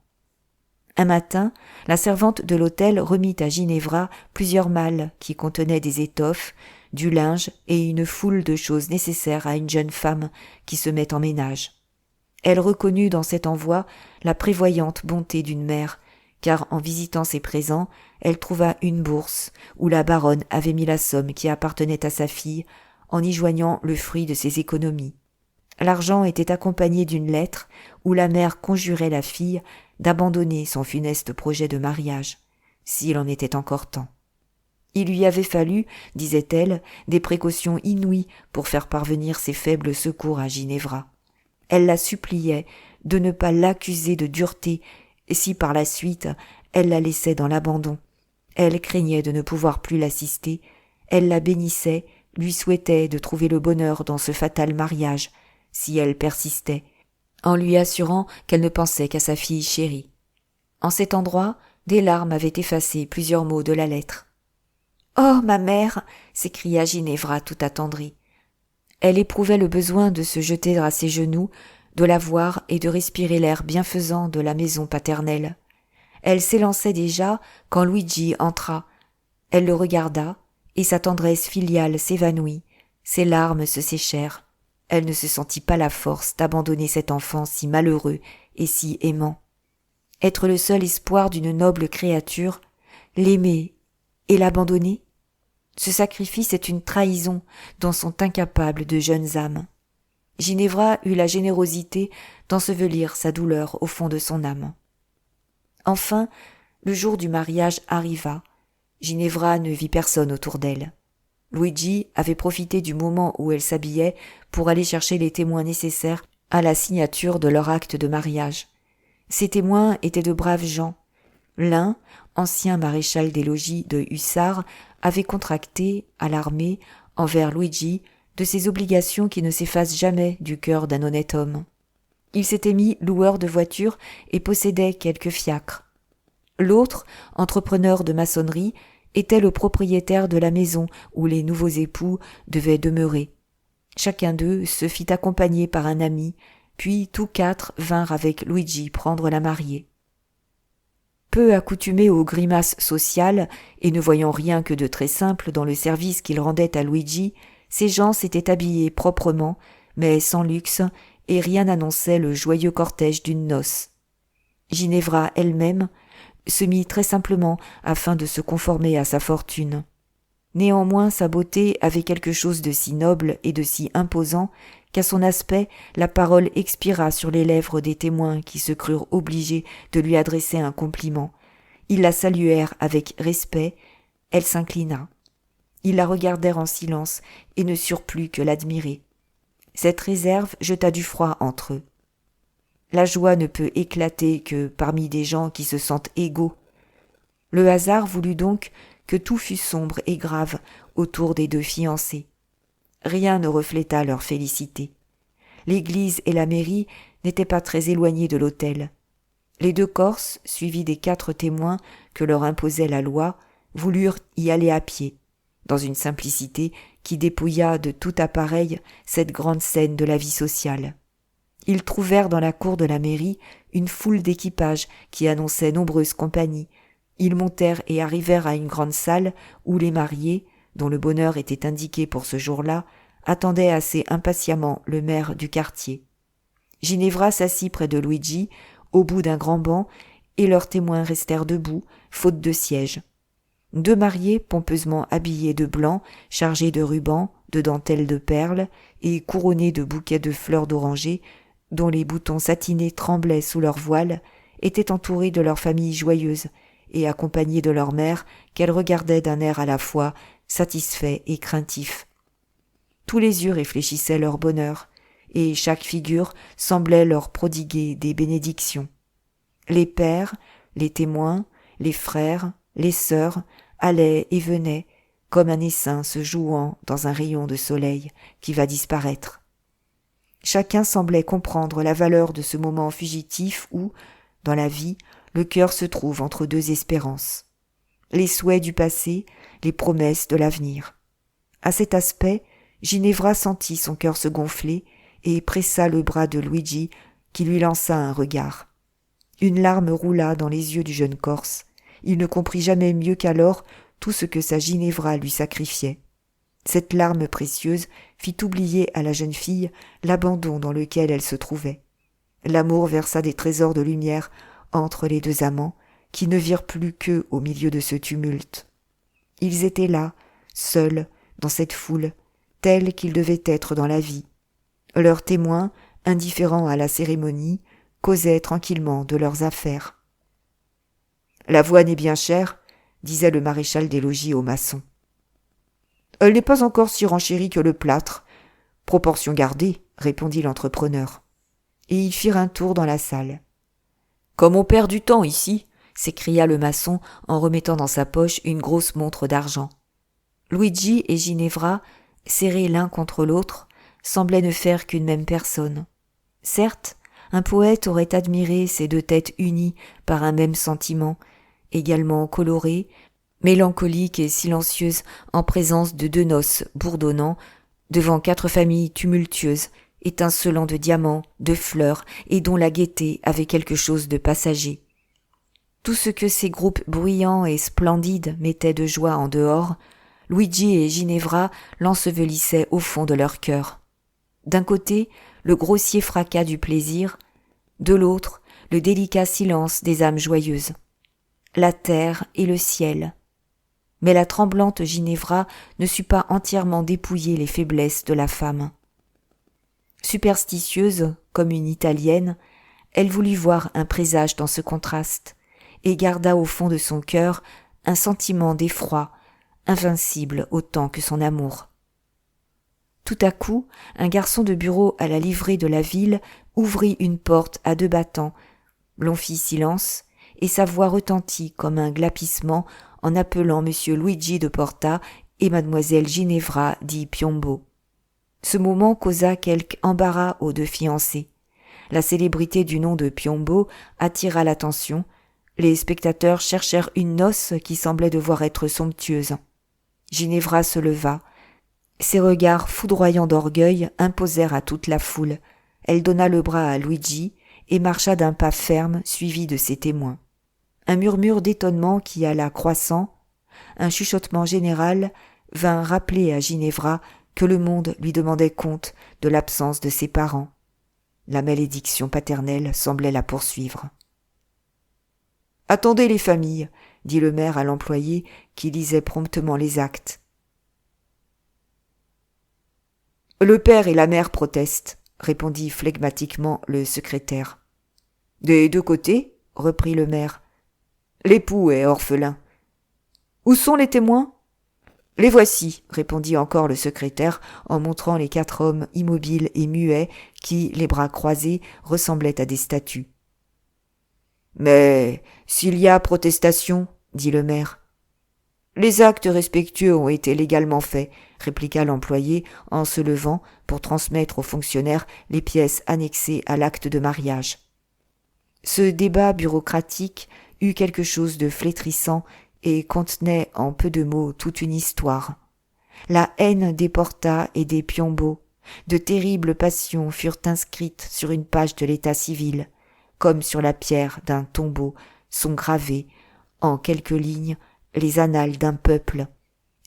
Un matin, la servante de l'hôtel remit à Ginevra plusieurs malles qui contenaient des étoffes, du linge et une foule de choses nécessaires à une jeune femme qui se met en ménage. Elle reconnut dans cet envoi la prévoyante bonté d'une mère, car en visitant ses présents, elle trouva une bourse où la baronne avait mis la somme qui appartenait à sa fille, en y joignant le fruit de ses économies. L'argent était accompagné d'une lettre où la mère conjurait la fille d'abandonner son funeste projet de mariage, s'il en était encore temps. Il lui avait fallu, disait-elle, des précautions inouïes pour faire parvenir ces faibles secours à Ginevra. Elle la suppliait de ne pas l'accuser de dureté si par la suite elle la laissait dans l'abandon. Elle craignait de ne pouvoir plus l'assister, elle la bénissait, lui souhaitait de trouver le bonheur dans ce fatal mariage, si elle persistait, en lui assurant qu'elle ne pensait qu'à sa fille chérie. En cet endroit, des larmes avaient effacé plusieurs mots de la lettre. « Oh, ma mère !» s'écria Ginevra tout attendrie. Elle éprouvait le besoin de se jeter à ses genoux, de la voir et de respirer l'air bienfaisant de la maison paternelle. Elle s'élançait déjà quand Luigi entra. Elle le regarda, et sa tendresse filiale s'évanouit, ses larmes se séchèrent. Elle ne se sentit pas la force d'abandonner cet enfant si malheureux et si aimant. Être le seul espoir d'une noble créature, l'aimer et l'abandonner, ce sacrifice est une trahison dont sont incapables de jeunes âmes. Ginevra eut la générosité d'ensevelir sa douleur au fond de son âme. Enfin, le jour du mariage arriva. Ginevra ne vit personne autour d'elle. Luigi avait profité du moment où elle s'habillait pour aller chercher les témoins nécessaires à la signature de leur acte de mariage. Ces témoins étaient de braves gens. L'un, ancien maréchal des logis de hussards, avait contracté, à l'armée, envers Luigi, de ces obligations qui ne s'effacent jamais du cœur d'un honnête homme. Il s'était mis loueur de voitures et possédait quelques fiacres. L'autre, entrepreneur de maçonnerie, était le propriétaire de la maison où les nouveaux époux devaient demeurer. Chacun d'eux se fit accompagner par un ami, puis tous quatre vinrent avec Luigi prendre la mariée. Peu accoutumés aux grimaces sociales et ne voyant rien que de très simple dans le service qu'ils rendaient à Luigi, ces gens s'étaient habillés proprement, mais sans luxe, et rien n'annonçait le joyeux cortège d'une noce. Ginevra elle-même se mit très simplement afin de se conformer à sa fortune. Néanmoins sa beauté avait quelque chose de si noble et de si imposant qu'à son aspect la parole expira sur les lèvres des témoins qui se crurent obligés de lui adresser un compliment. Ils la saluèrent avec respect, elle s'inclina. Ils la regardèrent en silence et ne surent plus que l'admirer. Cette réserve jeta du froid entre eux. La joie ne peut éclater que parmi des gens qui se sentent égaux. Le hasard voulut donc que tout fût sombre et grave autour des deux fiancés. Rien ne refléta leur félicité. L'église et la mairie n'étaient pas très éloignées de l'autel. Les deux Corses, suivis des 4 témoins que leur imposait la loi, voulurent y aller à pied, dans une simplicité qui dépouilla de tout appareil cette grande scène de la vie sociale. Ils trouvèrent dans la cour de la mairie une foule d'équipages qui annonçaient nombreuses compagnies. Ils montèrent et arrivèrent à une grande salle où les mariés, dont le bonheur était indiqué pour ce jour-là, attendaient assez impatiemment le maire du quartier. Ginevra s'assit près de Luigi, au bout d'un grand banc, et leurs témoins restèrent debout, faute de siège. 2 mariés pompeusement habillés de blanc, chargés de rubans, de dentelles de perles, et couronnés de bouquets de fleurs d'oranger, dont les boutons satinés tremblaient sous leurs voiles, étaient entourés de leur famille joyeuse, et accompagnés de leur mère, qu'elles regardaient d'un air à la fois satisfait et craintif. Tous les yeux réfléchissaient leur bonheur, et chaque figure semblait leur prodiguer des bénédictions. Les pères, les témoins, les frères, les sœurs allaient et venaient, comme un essaim se jouant dans un rayon de soleil qui va disparaître. Chacun semblait comprendre la valeur de ce moment fugitif où, dans la vie, le cœur se trouve entre 2 espérances. Les souhaits du passé, les promesses de l'avenir. À cet aspect, Ginevra sentit son cœur se gonfler et pressa le bras de Luigi, qui lui lança un regard. Une larme roula dans les yeux du jeune Corse. Il ne comprit jamais mieux qu'alors tout ce que sa Ginevra lui sacrifiait. Cette larme précieuse fit oublier à la jeune fille l'abandon dans lequel elle se trouvait. L'amour versa des trésors de lumière entre les deux amants, qui ne virent plus qu'eux au milieu de ce tumulte. Ils étaient là, seuls, dans cette foule, tels qu'ils devaient être dans la vie. Leurs témoins, indifférents à la cérémonie, causaient tranquillement de leurs affaires. « L'avoine est bien chère, » disait le maréchal des logis au maçon. « Elle n'est pas encore si renchérie que le plâtre. Proportion gardée, » répondit l'entrepreneur. Et ils firent un tour dans la salle. « Comme on perd du temps ici !» s'écria le maçon en remettant dans sa poche une grosse montre d'argent. Luigi et Ginevra, serrés l'un contre l'autre, semblaient ne faire qu'une même personne. Certes, un poète aurait admiré ces deux têtes unies par un même sentiment, également colorées, mélancoliques et silencieuses en présence de deux noces bourdonnant, devant quatre familles tumultueuses, étincelant de diamants, de fleurs, et dont la gaieté avait quelque chose de passager. Tout ce que ces groupes bruyants et splendides mettaient de joie en dehors, Luigi et Ginevra l'ensevelissaient au fond de leur cœur. D'un côté, le grossier fracas du plaisir, de l'autre, le délicat silence des âmes joyeuses. La terre et le ciel. Mais la tremblante Ginevra ne sut pas entièrement dépouiller les faiblesses de la femme. Superstitieuse, comme une Italienne, elle voulut voir un présage dans ce contraste, et garda au fond de son cœur un sentiment d'effroi, invincible autant que son amour. Tout à coup, un garçon de bureau à la livrée de la ville ouvrit une porte à deux battants. L'on fit silence, et sa voix retentit comme un glapissement en appelant M. Luigi de Porta et Mlle Ginevra di Piombo. Ce moment causa quelque embarras aux deux fiancés. La célébrité du nom de Piombo attira l'attention. Les spectateurs cherchèrent une noce qui semblait devoir être somptueuse. Ginevra se leva. Ses regards foudroyants d'orgueil imposèrent à toute la foule. Elle donna le bras à Luigi et marcha d'un pas ferme suivi de ses témoins. Un murmure d'étonnement qui alla croissant, un chuchotement général vint rappeler à Ginevra que le monde lui demandait compte de l'absence de ses parents. La malédiction paternelle semblait la poursuivre. « Attendez les familles » dit le maire à l'employé qui lisait promptement les actes. « Le père et la mère protestent » répondit flegmatiquement le secrétaire. « Des deux côtés » reprit le maire. « L'époux est orphelin. »« Où sont les témoins ?»« Les voici » répondit encore le secrétaire en montrant les quatre hommes immobiles et muets qui, les bras croisés, ressemblaient à des statues. « Mais s'il y a protestation, » dit le maire. « Les actes respectueux ont été légalement faits, » répliqua l'employé en se levant pour transmettre aux fonctionnaires les pièces annexées à l'acte de mariage. Ce débat bureaucratique eut quelque chose de flétrissant et contenait en peu de mots toute une histoire. La haine des Porta et des Piombo, de terribles passions furent inscrites sur une page de l'état civil, comme sur la pierre d'un tombeau sont gravées, en quelques lignes, les annales d'un peuple,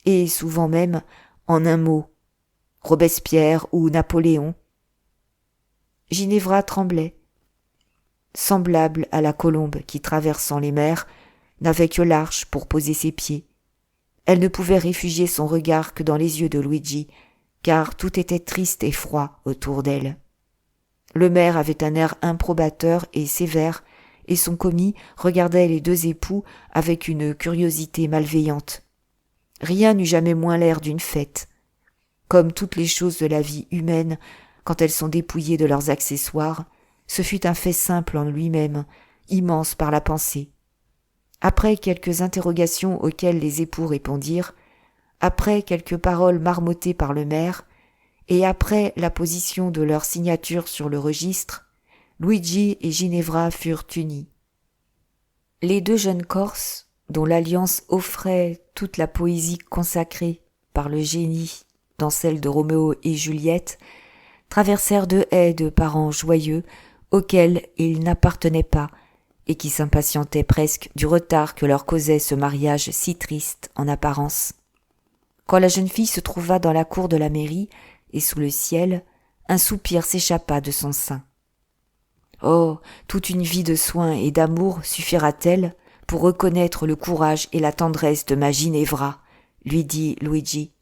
et souvent même, en un mot, Robespierre ou Napoléon. Ginevra tremblait. Semblable à la colombe qui, traversant les mers, n'avait que l'arche pour poser ses pieds. Elle ne pouvait réfugier son regard que dans les yeux de Luigi, car tout était triste et froid autour d'elle. Le maire avait un air improbateur et sévère, et son commis regardait les deux époux avec une curiosité malveillante. Rien n'eut jamais moins l'air d'une fête. Comme toutes les choses de la vie humaine, quand elles sont dépouillées de leurs accessoires, ce fut un fait simple en lui-même, immense par la pensée. Après quelques interrogations auxquelles les époux répondirent, après quelques paroles marmottées par le maire, et après la position de leur signature sur le registre, Luigi et Ginevra furent unis. Les deux jeunes Corses, dont l'alliance offrait toute la poésie consacrée par le génie dans celle de Roméo et Juliette, traversèrent deux haies de parents joyeux auxquels ils n'appartenaient pas et qui s'impatientaient presque du retard que leur causait ce mariage si triste en apparence. Quand la jeune fille se trouva dans la cour de la mairie et sous le ciel, un soupir s'échappa de son sein. Oh, toute une vie de soins et d'amour suffira-t-elle pour reconnaître le courage et la tendresse de ma Ginevra, lui dit Luigi.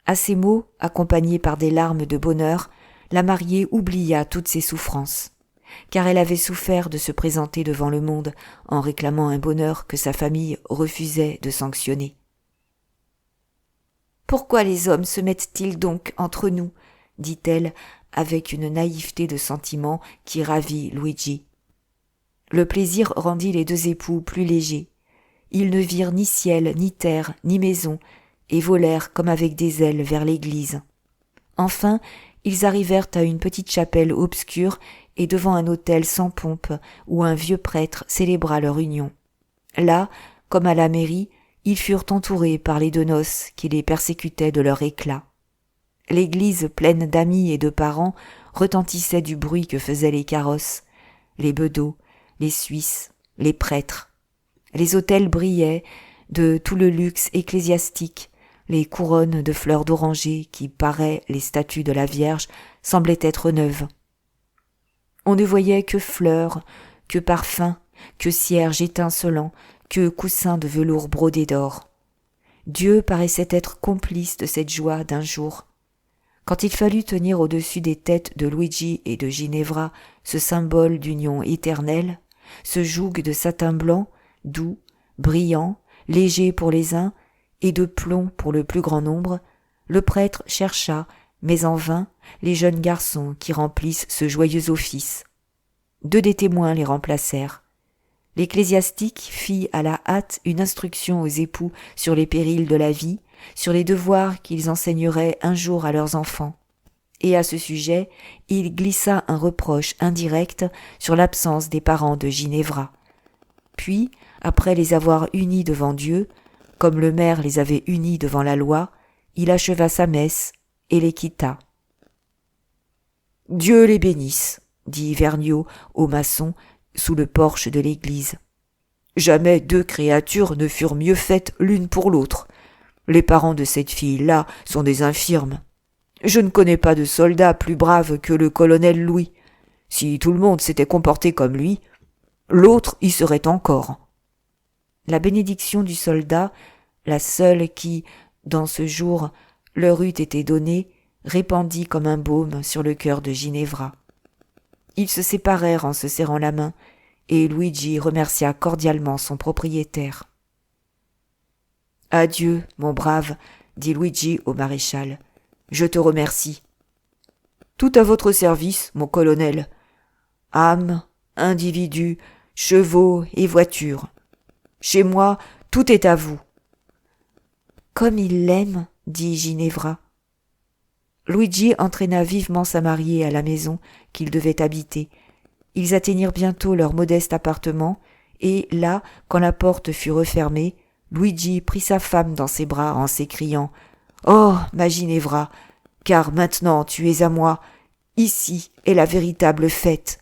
À ces mots, accompagnés par des larmes de bonheur, la mariée oublia toutes ses souffrances, car elle avait souffert de se présenter devant le monde en réclamant un bonheur que sa famille refusait de sanctionner. « Pourquoi les hommes se mettent-ils donc entre nous ?» dit-elle avec une naïveté de sentiment qui ravit Luigi. Le plaisir rendit les deux époux plus légers. Ils ne virent ni ciel, ni terre, ni maison, et volèrent comme avec des ailes vers l'église. Enfin, ils arrivèrent à une petite chapelle obscure et devant un autel sans pompe où un vieux prêtre célébra leur union. Là, comme à la mairie, ils furent entourés par les deux noces qui les persécutaient de leur éclat. L'église pleine d'amis et de parents retentissait du bruit que faisaient les carrosses, les bedeaux, les Suisses, les prêtres. Les autels brillaient de tout le luxe ecclésiastique, les couronnes de fleurs d'oranger qui paraient les statues de la Vierge semblaient être neuves. On ne voyait que fleurs, que parfums, que cierges étincelants, que coussins de velours brodés d'or. Dieu paraissait être complice de cette joie d'un jour. Quand il fallut tenir au-dessus des têtes de Luigi et de Ginevra ce symbole d'union éternelle, ce joug de satin blanc, doux, brillant, léger pour les uns et de plomb pour le plus grand nombre, le prêtre chercha, mais en vain, les jeunes garçons qui remplissent ce joyeux office. Deux des témoins les remplacèrent. L'ecclésiastique fit à la hâte une instruction aux époux sur les périls de la vie, sur les devoirs qu'ils enseigneraient un jour à leurs enfants. Et à ce sujet, il glissa un reproche indirect sur l'absence des parents de Ginevra. Puis, après les avoir unis devant Dieu, comme le maire les avait unis devant la loi, il acheva sa messe et les quitta. « Dieu les bénisse », dit Vergniaud au maçon sous le porche de l'église. « Jamais deux créatures ne furent mieux faites l'une pour l'autre. Les parents de cette fille-là sont des infirmes. Je ne connais pas de soldat plus brave que le colonel Louis. Si tout le monde s'était comporté comme lui, l'autre y serait encore. » La bénédiction du soldat, la seule qui, dans ce jour, leur eût été donnée, répandit comme un baume sur le cœur de Ginevra. Ils se séparèrent en se serrant la main, et Luigi remercia cordialement son propriétaire. « Adieu, mon brave, » dit Luigi au maréchal. « Je te remercie. »« Tout à votre service, mon colonel. Âme, individu, chevaux et voitures. Chez moi, tout est à vous. »« Comme il l'aime, » dit Ginevra. Luigi entraîna vivement sa mariée à la maison qu'ils devaient habiter. Ils atteignirent bientôt leur modeste appartement, et là, quand la porte fut refermée, Luigi prit sa femme dans ses bras en s'écriant « Oh, ma Ginevra, car maintenant tu es à moi. Ici est la véritable fête.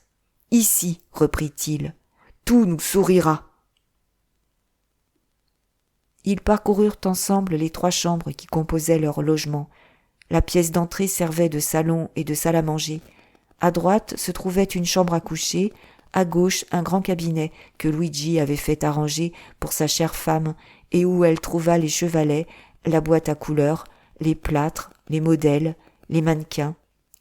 Ici, reprit-il, tout nous sourira. » Ils parcoururent ensemble les 3 chambres qui composaient leur logement. La pièce d'entrée servait de salon et de salle à manger. À droite se trouvait une chambre à coucher, à gauche un grand cabinet que Luigi avait fait arranger pour sa chère femme et où elle trouva les chevalets, la boîte à couleurs, les plâtres, les modèles, les mannequins,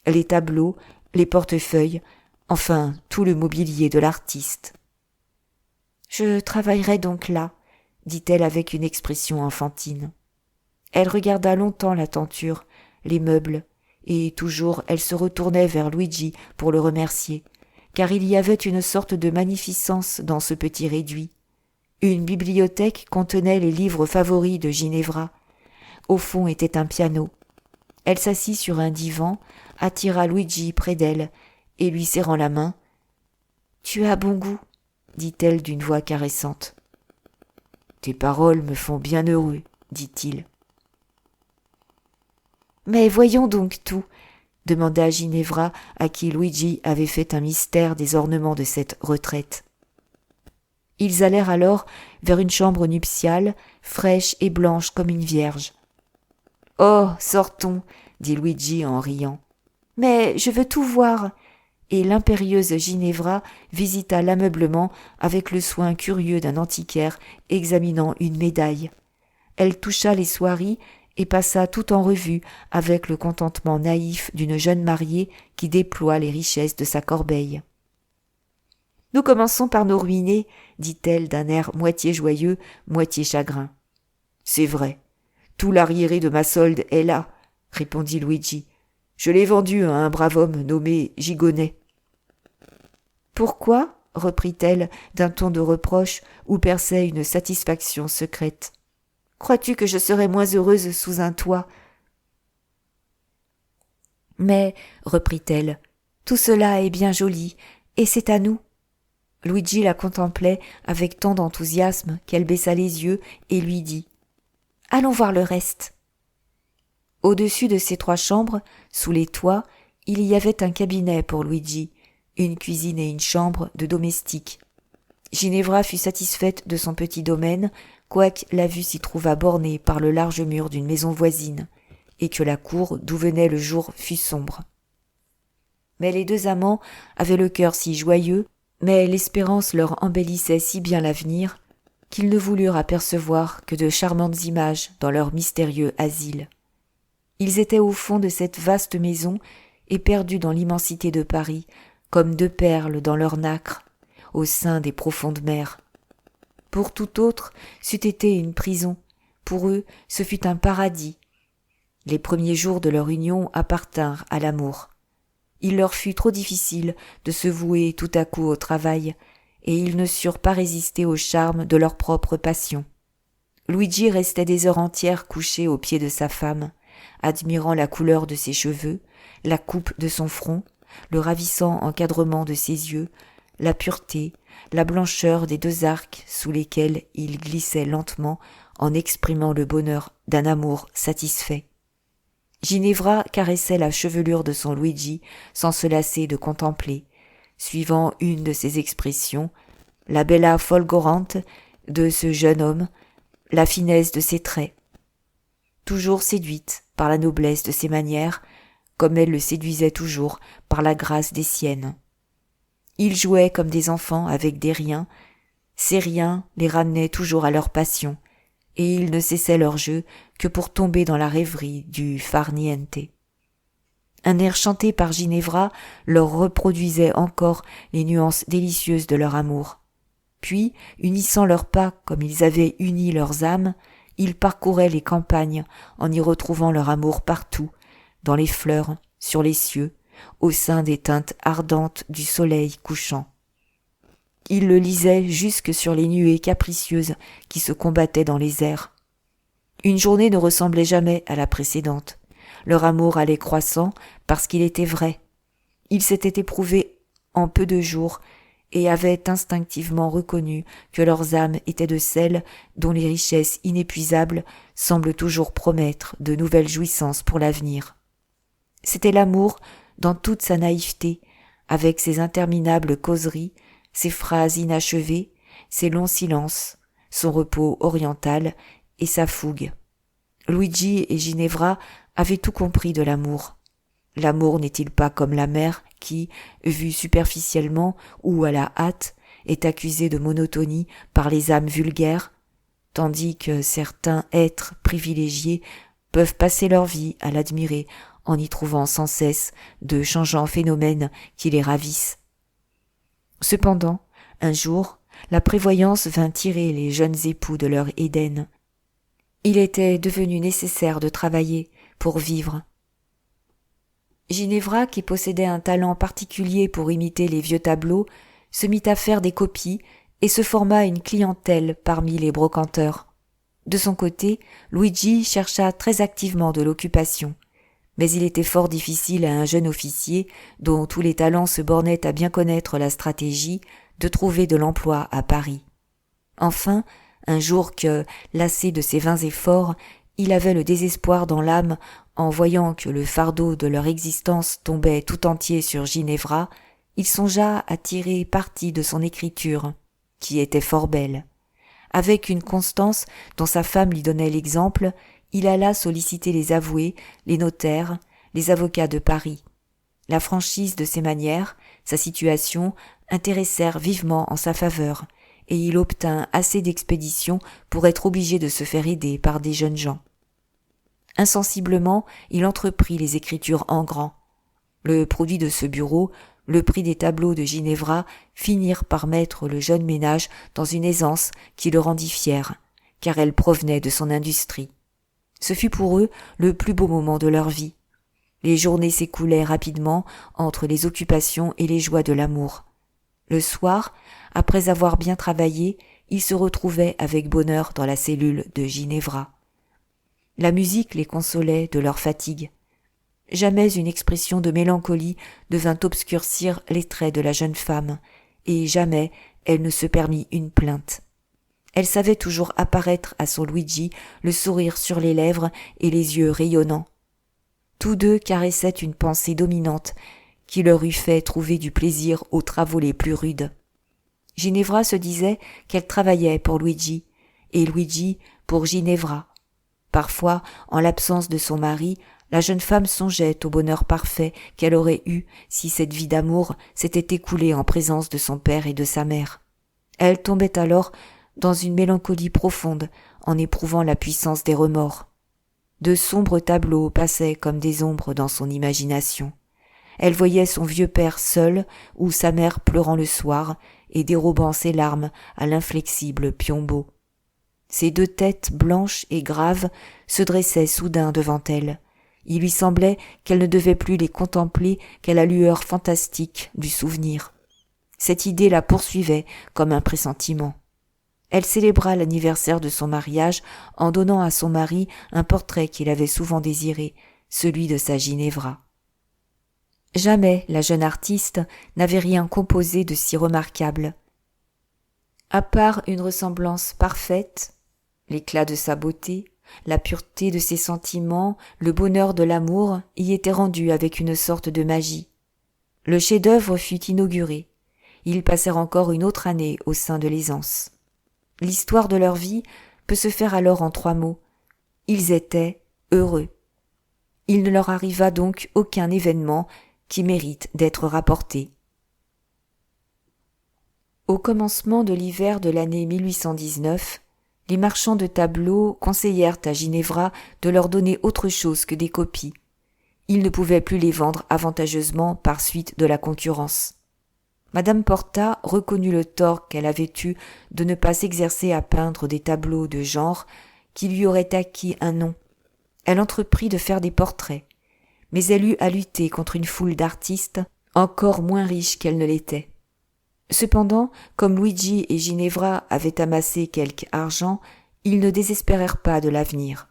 les tableaux, les portefeuilles, enfin tout le mobilier de l'artiste. « Je travaillerai donc là, » dit-elle avec une expression enfantine. Elle regarda longtemps la tenture, les meubles, et toujours elle se retournait vers Luigi pour le remercier, car il y avait une sorte de magnificence dans ce petit réduit. Une bibliothèque contenait les livres favoris de Ginevra. Au fond était un piano. Elle s'assit sur un divan, attira Luigi près d'elle, et lui serrant la main, « Tu as bon goût, » dit-elle d'une voix caressante. « Tes paroles me font bien heureux, dit-il. Mais voyons donc tout, demanda Ginevra, à qui Luigi avait fait un mystère des ornements de cette retraite. Ils allèrent alors vers une chambre nuptiale, fraîche et blanche comme une vierge. « Oh, sortons !» dit Luigi en riant. « Mais je veux tout voir !» Et l'impérieuse Ginevra visita l'ameublement avec le soin curieux d'un antiquaire examinant une médaille. Elle toucha les soieries et passa tout en revue avec le contentement naïf d'une jeune mariée qui déploie les richesses de sa corbeille. « Nous commençons par nous ruiner, » dit-elle d'un air moitié joyeux, moitié chagrin. « C'est vrai, tout l'arriéré de ma solde est là, » répondit Luigi. « Je l'ai vendu à un brave homme nommé Gigonnet. »« Pourquoi ?» reprit-elle d'un ton de reproche où perçait une satisfaction secrète. « Crois-tu que je serais moins heureuse sous un toit ?»« Mais, reprit-elle, tout cela est bien joli, et c'est à nous. » Luigi la contemplait avec tant d'enthousiasme qu'elle baissa les yeux et lui dit « Allons voir le reste. » Au-dessus de ces 3 chambres, sous les toits, il y avait un cabinet pour Luigi, une cuisine et une chambre de domestique. Ginevra fut satisfaite de son petit domaine, quoique la vue s'y trouvât bornée par le large mur d'une maison voisine, et que la cour d'où venait le jour fût sombre. Mais les 2 amants avaient le cœur si joyeux, mais l'espérance leur embellissait si bien l'avenir, qu'ils ne voulurent apercevoir que de charmantes images dans leur mystérieux asile. Ils étaient au fond de cette vaste maison et perdus dans l'immensité de Paris, comme 2 perles dans leur nacre, au sein des profondes mers. Pour tout autre, c'eût été une prison, pour eux ce fut un paradis. Les premiers jours de leur union appartinrent à l'amour. Il leur fut trop difficile de se vouer tout à coup au travail, et ils ne surent pas résister au charme de leur propre passion. Luigi restait des heures entières couché aux pieds de sa femme, admirant la couleur de ses cheveux, la coupe de son front, le ravissant encadrement de ses yeux, la pureté, la blancheur des 2 arcs sous lesquels il glissait lentement en exprimant le bonheur d'un amour satisfait. Ginevra caressait la chevelure de son Luigi sans se lasser de contempler, suivant une de ses expressions, la bella folgorante de ce jeune homme, la finesse de ses traits. Toujours séduite par la noblesse de ses manières, comme elle le séduisait toujours par la grâce des siennes. Ils jouaient comme des enfants avec des riens, ces riens les ramenaient toujours à leur passion, et ils ne cessaient leur jeu que pour tomber dans la rêverie du far niente. Un air chanté par Ginevra leur reproduisait encore les nuances délicieuses de leur amour. Puis, unissant leurs pas comme ils avaient uni leurs âmes, ils parcouraient les campagnes en y retrouvant leur amour partout, dans les fleurs, sur les cieux, au sein des teintes ardentes du soleil couchant. Ils le lisaient jusque sur les nuées capricieuses qui se combattaient dans les airs. Une journée ne ressemblait jamais à la précédente. Leur amour allait croissant parce qu'il était vrai. Ils s'étaient éprouvés en peu de jours et avaient instinctivement reconnu que leurs âmes étaient de celles dont les richesses inépuisables semblent toujours promettre de nouvelles jouissances pour l'avenir. C'était l'amour dans toute sa naïveté, avec ses interminables causeries, ses phrases inachevées, ses longs silences, son repos oriental et sa fougue. Luigi et Ginevra avaient tout compris de l'amour. L'amour n'est-il pas comme la mer qui, vue superficiellement ou à la hâte, est accusée de monotonie par les âmes vulgaires, tandis que certains êtres privilégiés peuvent passer leur vie à l'admirer en y trouvant sans cesse de changeants phénomènes qui les ravissent. Cependant, un jour, la prévoyance vint tirer les jeunes époux de leur Éden. Il était devenu nécessaire de travailler pour vivre. Ginevra, qui possédait un talent particulier pour imiter les vieux tableaux, se mit à faire des copies et se forma une clientèle parmi les brocanteurs. De son côté, Luigi chercha très activement de l'occupation. Mais il était fort difficile à un jeune officier, dont tous les talents se bornaient à bien connaître la stratégie, de trouver de l'emploi à Paris. Enfin, un jour que, lassé de ses vains efforts, Il avait le désespoir dans l'âme en voyant que le fardeau de leur existence tombait tout entier sur Ginevra. Il songea à tirer parti de son écriture, qui était fort belle. Avec une constance dont sa femme lui donnait l'exemple, il alla solliciter les avoués, les notaires, les avocats de Paris. La franchise de ses manières, sa situation, intéressèrent vivement en sa faveur, et il obtint assez d'expéditions pour être obligé de se faire aider par des jeunes gens. Insensiblement, il entreprit les écritures en grand. Le produit de ce bureau, le prix des tableaux de Ginevra, finirent par mettre le jeune ménage dans une aisance qui le rendit fier, car elle provenait de son industrie. Ce fut pour eux le plus beau moment de leur vie. Les journées s'écoulaient rapidement entre les occupations et les joies de l'amour. Le soir, après avoir bien travaillé, ils se retrouvaient avec bonheur dans la cellule de Ginevra. La musique les consolait de leur fatigue. Jamais une expression de mélancolie ne vint obscurcir les traits de la jeune femme, et jamais elle ne se permit une plainte. Elle savait toujours apparaître à son Luigi le sourire sur les lèvres et les yeux rayonnants. Tous deux caressaient une pensée dominante qui leur eût fait trouver du plaisir aux travaux les plus rudes. Ginevra se disait qu'elle travaillait pour Luigi, et Luigi pour Ginevra. Parfois, en l'absence de son mari, la jeune femme songeait au bonheur parfait qu'elle aurait eu si cette vie d'amour s'était écoulée en présence de son père et de sa mère. Elle tombait alors dans une mélancolie profonde en éprouvant la puissance des remords. De sombres tableaux passaient comme des ombres dans son imagination. Elle voyait son vieux père seul ou sa mère pleurant le soir et dérobant ses larmes à l'inflexible Piombo. Ces deux têtes blanches et graves se dressaient soudain devant elle. Il lui semblait qu'elle ne devait plus les contempler qu'à la lueur fantastique du souvenir. Cette idée la poursuivait comme un pressentiment. Elle célébra l'anniversaire de son mariage en donnant à son mari un portrait qu'il avait souvent désiré, celui de sa Ginevra. Jamais la jeune artiste n'avait rien composé de si remarquable. À part une ressemblance parfaite, l'éclat de sa beauté, la pureté de ses sentiments, le bonheur de l'amour y étaient rendus avec une sorte de magie. Le chef-d'œuvre fut inauguré. Ils passèrent encore une autre année au sein de l'aisance. L'histoire de leur vie peut se faire alors en 3 mots. Ils étaient heureux. Il ne leur arriva donc aucun événement qui mérite d'être rapporté. Au commencement de l'hiver de l'année 1819, les marchands de tableaux conseillèrent à Ginevra de leur donner autre chose que des copies. Ils ne pouvaient plus les vendre avantageusement par suite de la concurrence. Madame Porta reconnut le tort qu'elle avait eu de ne pas s'exercer à peindre des tableaux de genre qui lui auraient acquis un nom. Elle entreprit de faire des portraits, mais elle eut à lutter contre une foule d'artistes encore moins riches qu'elle ne l'était. Cependant, comme Luigi et Ginevra avaient amassé quelque argent, ils ne désespérèrent pas de l'avenir.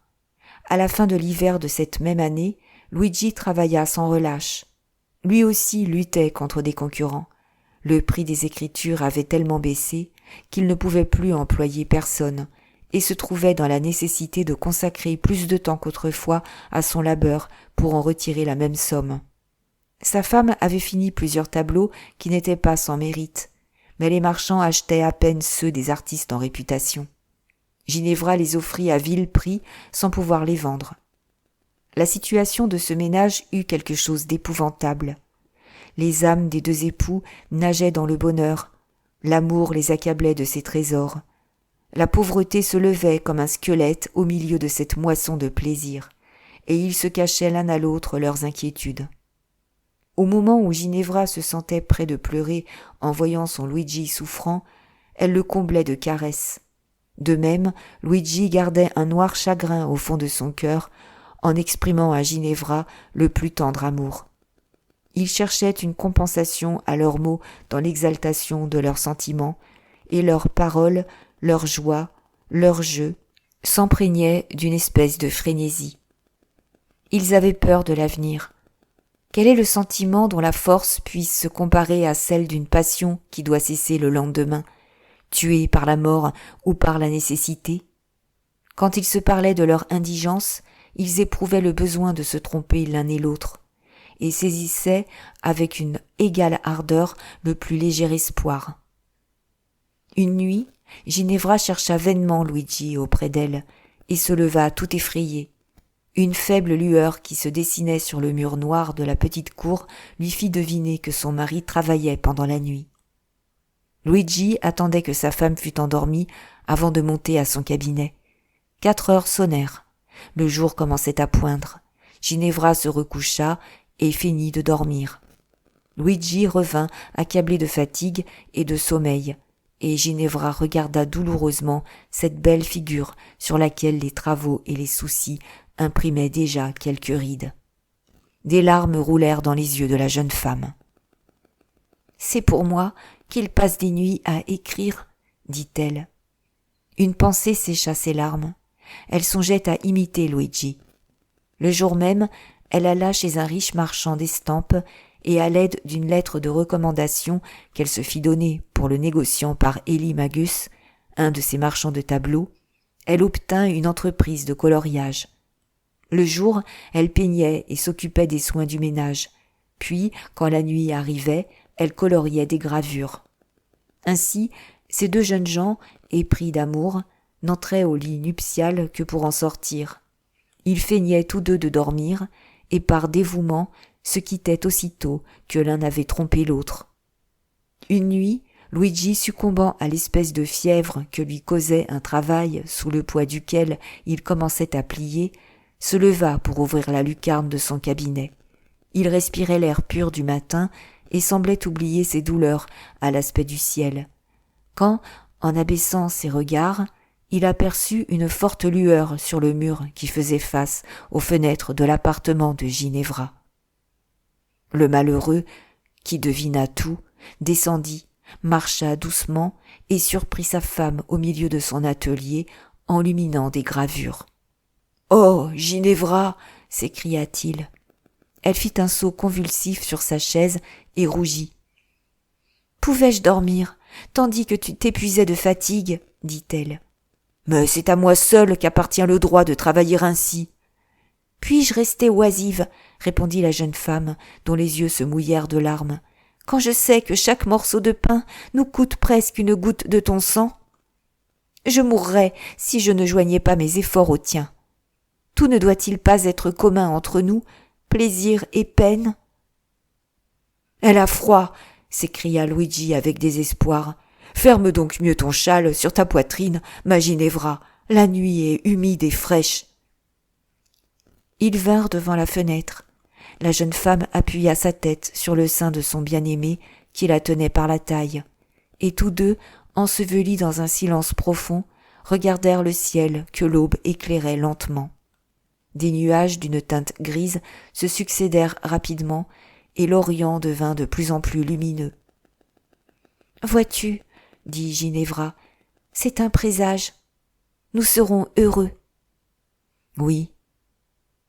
À la fin de l'hiver de cette même année, Luigi travailla sans relâche. Lui aussi luttait contre des concurrents. Le prix des écritures avait tellement baissé qu'il ne pouvait plus employer personne et se trouvait dans la nécessité de consacrer plus de temps qu'autrefois à son labeur pour en retirer la même somme. Sa femme avait fini plusieurs tableaux qui n'étaient pas sans mérite, mais les marchands achetaient à peine ceux des artistes en réputation. Ginevra les offrit à vil prix sans pouvoir les vendre. La situation de ce ménage eut quelque chose d'épouvantable. Les âmes des deux époux nageaient dans le bonheur. L'amour les accablait de ses trésors. La pauvreté se levait comme un squelette au milieu de cette moisson de plaisir, et ils se cachaient l'un à l'autre leurs inquiétudes. Au moment où Ginevra se sentait près de pleurer en voyant son Luigi souffrant, elle le comblait de caresses. De même, Luigi gardait un noir chagrin au fond de son cœur, en exprimant à Ginevra le plus tendre amour. Ils cherchaient une compensation à leurs mots dans l'exaltation de leurs sentiments, et leurs paroles, leur joie, leur jeu, s'imprégnaient d'une espèce de frénésie. Ils avaient peur de l'avenir. Quel est le sentiment dont la force puisse se comparer à celle d'une passion qui doit cesser le lendemain, tuée par la mort ou par la nécessité ? Quand ils se parlaient de leur indigence, ils éprouvaient le besoin de se tromper l'un et l'autre, et saisissaient avec une égale ardeur le plus léger espoir. Une nuit, Ginevra chercha vainement Luigi auprès d'elle, et se leva tout effrayée. Une faible lueur qui se dessinait sur le mur noir de la petite cour lui fit deviner que son mari travaillait pendant la nuit. Luigi attendait que sa femme fût endormie avant de monter à son cabinet. 4 heures sonnèrent. Le jour commençait à poindre. Ginevra se recoucha et feignit de dormir. Luigi revint accablé de fatigue et de sommeil, et Ginevra regarda douloureusement cette belle figure sur laquelle les travaux et les soucis imprimaient déjà quelques rides. Des larmes roulèrent dans les yeux de la jeune femme. « C'est pour moi qu'il passe des nuits à écrire, » dit-elle. Une pensée sécha ses larmes. Elle songeait à imiter Luigi. Le jour même, elle alla chez un riche marchand d'estampes et à l'aide d'une lettre de recommandation qu'elle se fit donner pour le négociant par Élie Magus, un de ses marchands de tableaux, elle obtint une entreprise de coloriage. Le jour, elle peignait et s'occupait des soins du ménage, puis, quand la nuit arrivait, elle coloriait des gravures. Ainsi, ces 2 jeunes gens, épris d'amour, n'entraient au lit nuptial que pour en sortir. Ils feignaient tous 2 de dormir, et par dévouement se quittaient aussitôt que l'un avait trompé l'autre. Une nuit, Luigi, succombant à l'espèce de fièvre que lui causait un travail sous le poids duquel il commençait à plier, se leva pour ouvrir la lucarne de son cabinet. Il respirait l'air pur du matin et semblait oublier ses douleurs à l'aspect du ciel. Quand, en abaissant ses regards, il aperçut une forte lueur sur le mur qui faisait face aux fenêtres de l'appartement de Ginevra. Le malheureux, qui devina tout, descendit, marcha doucement et surprit sa femme au milieu de son atelier, enluminant des gravures. « Oh, Ginevra !» s'écria-t-il. Elle fit un saut convulsif sur sa chaise et rougit. « Pouvais-je dormir, tandis que tu t'épuisais de fatigue ?» dit-elle. « Mais c'est à moi seule qu'appartient le droit de travailler ainsi. »« Puis-je rester oisive ?» répondit la jeune femme, dont les yeux se mouillèrent de larmes. « Quand je sais que chaque morceau de pain nous coûte presque une goutte de ton sang ? Je mourrais si je ne joignais pas mes efforts aux tiens. Tout ne doit-il pas être commun entre nous, plaisir et peine ?»« Elle a froid !» s'écria Luigi avec désespoir. « Ferme donc mieux ton châle sur ta poitrine, ma Ginevra. La nuit est humide et fraîche. » Ils vinrent devant la fenêtre. La jeune femme appuya sa tête sur le sein de son bien-aimé qui la tenait par la taille, et tous 2, ensevelis dans un silence profond, regardèrent le ciel que l'aube éclairait lentement. Des nuages d'une teinte grise se succédèrent rapidement, et l'Orient devint de plus en plus lumineux. « Vois-tu, » dit Ginevra, « c'est un présage. Nous serons heureux. »« Oui,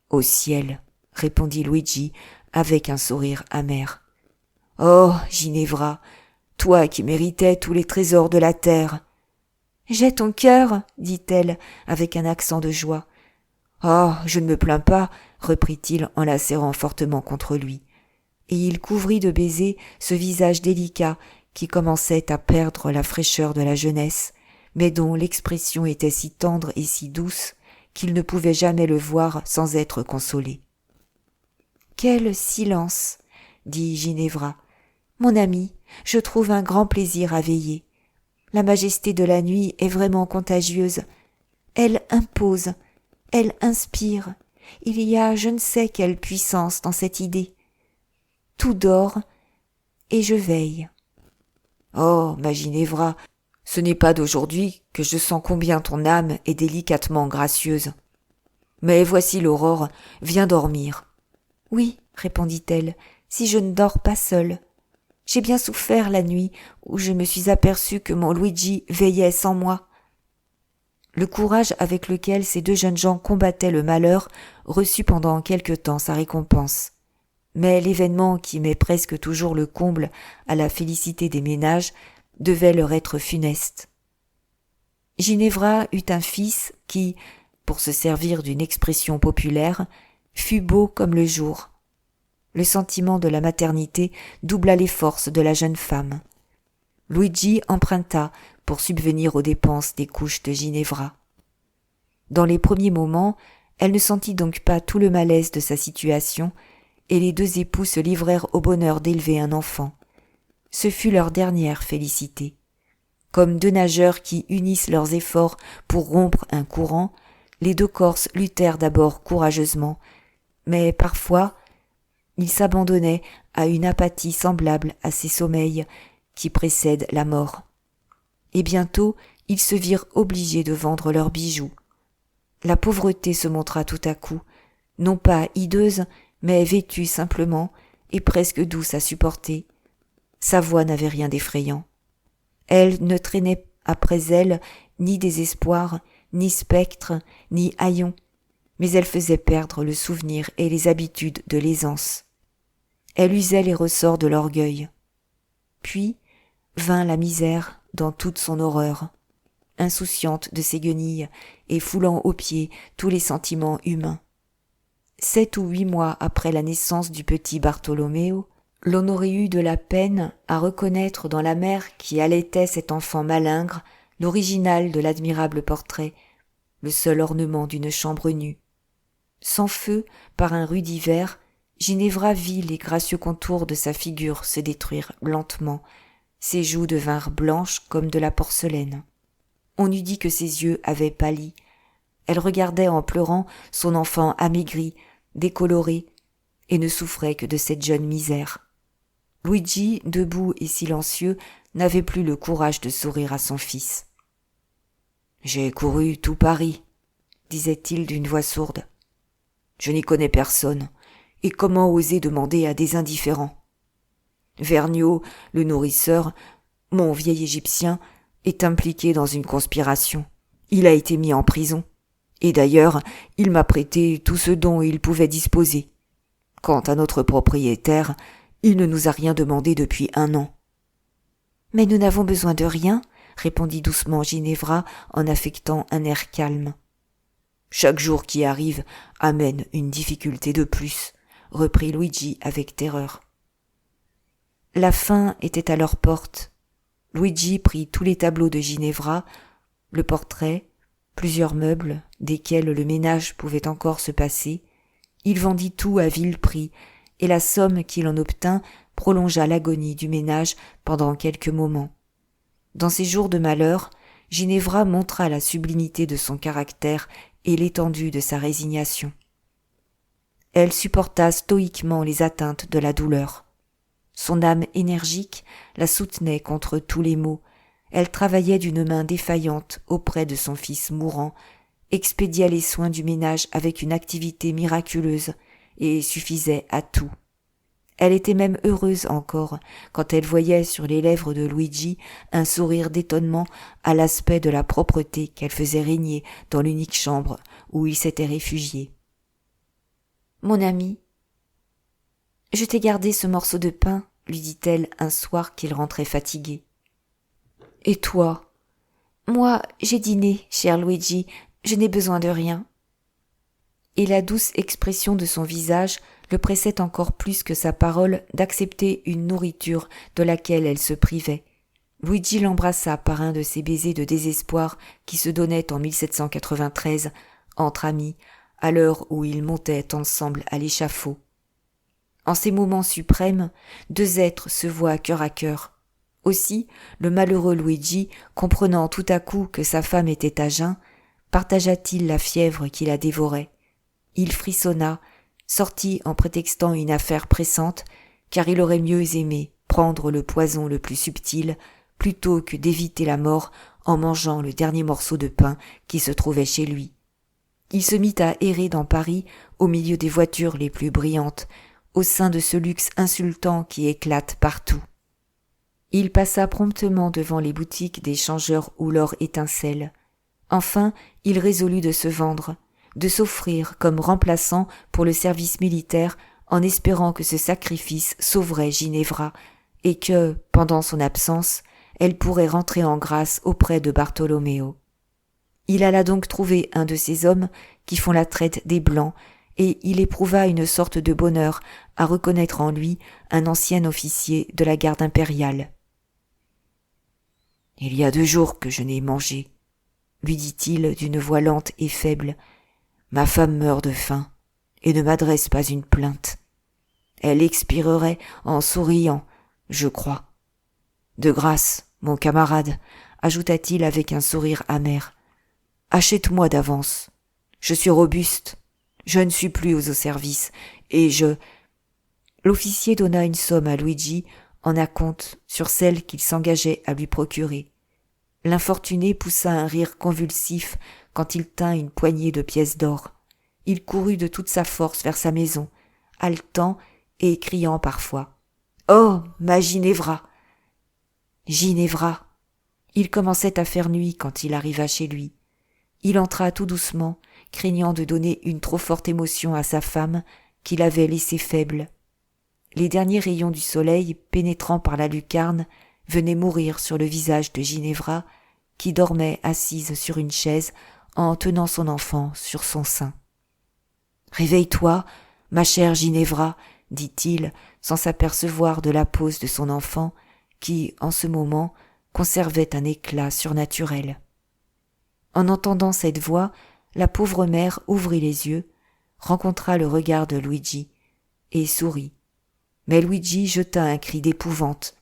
au ciel, » répondit Luigi avec un sourire amer. « Oh, Ginevra, toi qui méritais tous les trésors de la terre. »« J'ai ton cœur, » dit-elle avec un accent de joie. « Ah, je ne me plains pas, » reprit-il en la serrant fortement contre lui, et il couvrit de baisers ce visage délicat qui commençait à perdre la fraîcheur de la jeunesse, mais dont l'expression était si tendre et si douce qu'il ne pouvait jamais le voir sans être consolé. « Quel silence !» dit Ginevra. « Mon ami, je trouve un grand plaisir à veiller. La majesté de la nuit est vraiment contagieuse. Elle impose, elle inspire. Il y a je ne sais quelle puissance dans cette idée. Tout dort, et je veille. » « Oh, ma Ginevra, ce n'est pas d'aujourd'hui que je sens combien ton âme est délicatement gracieuse. Mais voici l'aurore, viens dormir. »« Oui, » répondit-elle, « si je ne dors pas seule. J'ai bien souffert la nuit où je me suis aperçue que mon Luigi veillait sans moi. » Le courage avec lequel ces 2 jeunes gens combattaient le malheur reçut pendant quelque temps sa récompense. Mais l'événement qui met presque toujours le comble à la félicité des ménages devait leur être funeste. Ginevra eut un fils qui, pour se servir d'une expression populaire, fut beau comme le jour. Le sentiment de la maternité doubla les forces de la jeune femme. Luigi emprunta pour subvenir aux dépenses des couches de Ginevra. Dans les premiers moments, elle ne sentit donc pas tout le malaise de sa situation, et les deux époux se livrèrent au bonheur d'élever un enfant. Ce fut leur dernière félicité. Comme deux nageurs qui unissent leurs efforts pour rompre un courant, les deux Corses luttèrent d'abord courageusement, mais parfois ils s'abandonnaient à une apathie semblable à ces sommeils qui précèdent la mort. Et bientôt ils se virent obligés de vendre leurs bijoux. La pauvreté se montra tout à coup, non pas hideuse, mais vêtue simplement et presque douce à supporter. Sa voix n'avait rien d'effrayant. Elle ne traînait après elle ni désespoir, ni spectre, ni haillons, mais elle faisait perdre le souvenir et les habitudes de l'aisance. Elle usait les ressorts de l'orgueil. Puis vint la misère dans toute son horreur, insouciante de ses guenilles et foulant aux pieds tous les sentiments humains. 7 ou 8 mois après la naissance du petit Bartolomeo, l'on aurait eu de la peine à reconnaître dans la mère qui allaitait cet enfant malingre l'original de l'admirable portrait, le seul ornement d'une chambre nue. Sans feu, par un rude hiver, Ginevra vit les gracieux contours de sa figure se détruire lentement, ses joues devinrent blanches comme de la porcelaine. On eût dit que ses yeux avaient pâli. Elle regardait en pleurant son enfant amaigri, décoloré, et ne souffrait que de cette jeune misère. Luigi, debout et silencieux, n'avait plus le courage de sourire à son fils. « J'ai couru tout Paris, » disait-il d'une voix sourde. « Je n'y connais personne, et comment oser demander à des indifférents ? Vergniaud, le nourrisseur, mon vieil Égyptien, est impliqué dans une conspiration. Il a été mis en prison, et d'ailleurs, il m'a prêté tout ce dont il pouvait disposer. Quant à notre propriétaire, il ne nous a rien demandé depuis 1 an. »« Mais nous n'avons besoin de rien, » répondit doucement Ginevra en affectant un air calme. « Chaque jour qui arrive amène une difficulté de plus, » reprit Luigi avec terreur. La fin était à leur porte. Luigi prit tous les tableaux de Ginevra, le portrait, plusieurs meubles, desquels le ménage pouvait encore se passer. Il vendit tout à vil prix, et la somme qu'il en obtint prolongea l'agonie du ménage pendant quelques moments. Dans ces jours de malheur, Ginevra montra la sublimité de son caractère et l'étendue de sa résignation. Elle supporta stoïquement les atteintes de la douleur. Son âme énergique la soutenait contre tous les maux. Elle travaillait d'une main défaillante auprès de son fils mourant, expédiait les soins du ménage avec une activité miraculeuse et suffisait à tout. Elle était même heureuse encore quand elle voyait sur les lèvres de Luigi un sourire d'étonnement à l'aspect de la propreté qu'elle faisait régner dans l'unique chambre où il s'était réfugié. « Mon ami, je t'ai gardé ce morceau de pain, » lui dit-elle un soir qu'il rentrait fatigué. « Et toi ?»« Moi, j'ai dîné, cher Luigi, je n'ai besoin de rien. » Et la douce expression de son visage le pressait encore plus que sa parole d'accepter une nourriture de laquelle elle se privait. Luigi l'embrassa par un de ces baisers de désespoir qui se donnaient en 1793, entre amis, à l'heure où ils montaient ensemble à l'échafaud. En ces moments suprêmes, 2 êtres se voient cœur à cœur. Aussi, le malheureux Luigi, comprenant tout à coup que sa femme était à jeun, partagea-t-il la fièvre qui la dévorait. Il frissonna, sortit en prétextant une affaire pressante, car il aurait mieux aimé prendre le poison le plus subtil plutôt que d'éviter la mort en mangeant le dernier morceau de pain qui se trouvait chez lui. Il se mit à errer dans Paris au milieu des voitures les plus brillantes, au sein de ce luxe insultant qui éclate partout. Il passa promptement devant les boutiques des changeurs où l'or étincelle. Enfin, il résolut de se vendre, de s'offrir comme remplaçant pour le service militaire en espérant que ce sacrifice sauverait Ginevra et que, pendant son absence, elle pourrait rentrer en grâce auprès de Bartolomeo. Il alla donc trouver un de ces hommes qui font la traite des Blancs, et il éprouva une sorte de bonheur à reconnaître en lui un ancien officier de la garde impériale. « Il y a 2 jours que je n'ai mangé, » lui dit-il d'une voix lente et faible. « Ma femme meurt de faim et ne m'adresse pas une plainte. Elle expirerait en souriant, je crois. De grâce, mon camarade, ajouta-t-il avec un sourire amer, achète-moi d'avance. Je suis robuste, je ne suis plus aux services, et je... » L'officier donna une somme à Luigi en acompte sur celle qu'il s'engageait à lui procurer. L'infortuné poussa un rire convulsif quand il tint une poignée de pièces d'or. Il courut de toute sa force vers sa maison, haletant et criant parfois. « Oh, ma Ginevra !» Ginevra ! Il commençait à faire nuit quand il arriva chez lui. Il entra tout doucement, craignant de donner une trop forte émotion à sa femme qu'il avait laissée faible. Les derniers rayons du soleil, pénétrant par la lucarne, venaient mourir sur le visage de Ginevra, qui dormait assise sur une chaise en tenant son enfant sur son sein. « Réveille-toi, ma chère Ginevra, » dit-il, sans s'apercevoir de la pose de son enfant, qui, en ce moment, conservait un éclat surnaturel. En entendant cette voix, la pauvre mère ouvrit les yeux, rencontra le regard de Luigi, et sourit. Mais Luigi jeta un cri d'épouvante.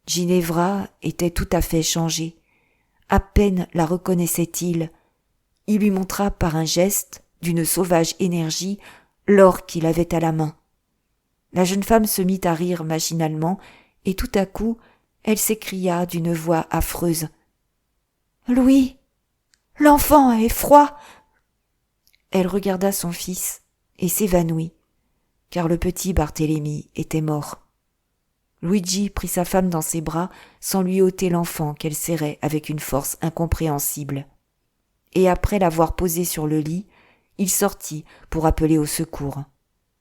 Ginevra était tout à fait changée. À peine la reconnaissait-il. Il lui montra par un geste, d'une sauvage énergie, l'or qu'il avait à la main. La jeune femme se mit à rire machinalement, et tout à coup, elle s'écria d'une voix affreuse. « Louis, l'enfant est froid !» Elle regarda son fils et s'évanouit, car le petit Barthélemy était mort. Luigi prit sa femme dans ses bras sans lui ôter l'enfant qu'elle serrait avec une force incompréhensible. Et après l'avoir posé sur le lit, il sortit pour appeler au secours.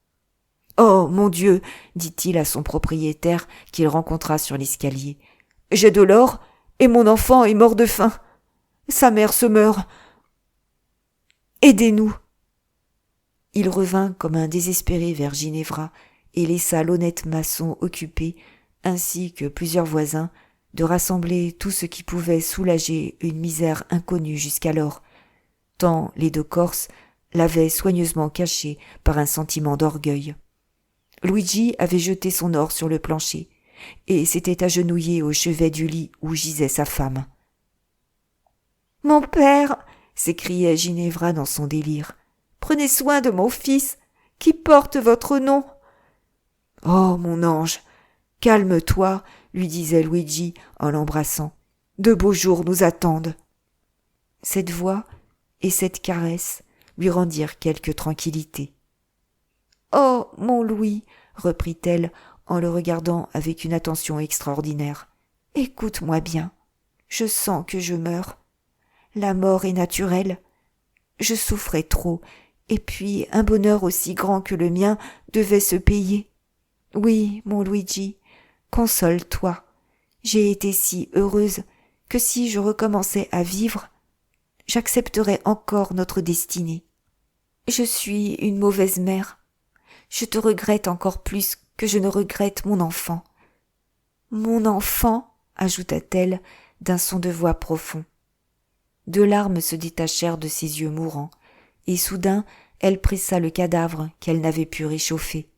« Oh, mon Dieu !» dit-il à son propriétaire qu'il rencontra sur l'escalier. « J'ai de l'or et mon enfant est mort de faim. Sa mère se meurt. Aidez-nous !» Il revint comme un désespéré vers Ginevra et laissa l'honnête maçon occupé, ainsi que plusieurs voisins, de rassembler tout ce qui pouvait soulager une misère inconnue jusqu'alors, tant les 2 Corses l'avaient soigneusement caché par un sentiment d'orgueil. Luigi avait jeté son or sur le plancher et s'était agenouillé au chevet du lit où gisait sa femme. « Mon père !» s'écriait Ginevra dans son délire. « Prenez soin de mon fils, qui porte votre nom !»« Oh, mon ange, calme-toi !» lui disait Luigi en l'embrassant. « De beaux jours nous attendent. » Cette voix et cette caresse lui rendirent quelque tranquillité. « Oh, mon Louis !» reprit-elle en le regardant avec une attention extraordinaire. « Écoute-moi bien. Je sens que je meurs. La mort est naturelle. Je souffrais trop, et puis un bonheur aussi grand que le mien devait se payer. Oui, mon Luigi, console-toi. J'ai été si heureuse que si je recommençais à vivre, j'accepterais encore notre destinée. Je suis une mauvaise mère. Je te regrette encore plus que je ne regrette mon enfant. Mon enfant, ajouta-t-elle d'un son de voix profond. 2 larmes se détachèrent de ses yeux mourants, et soudain elle pressa le cadavre qu'elle n'avait pu réchauffer.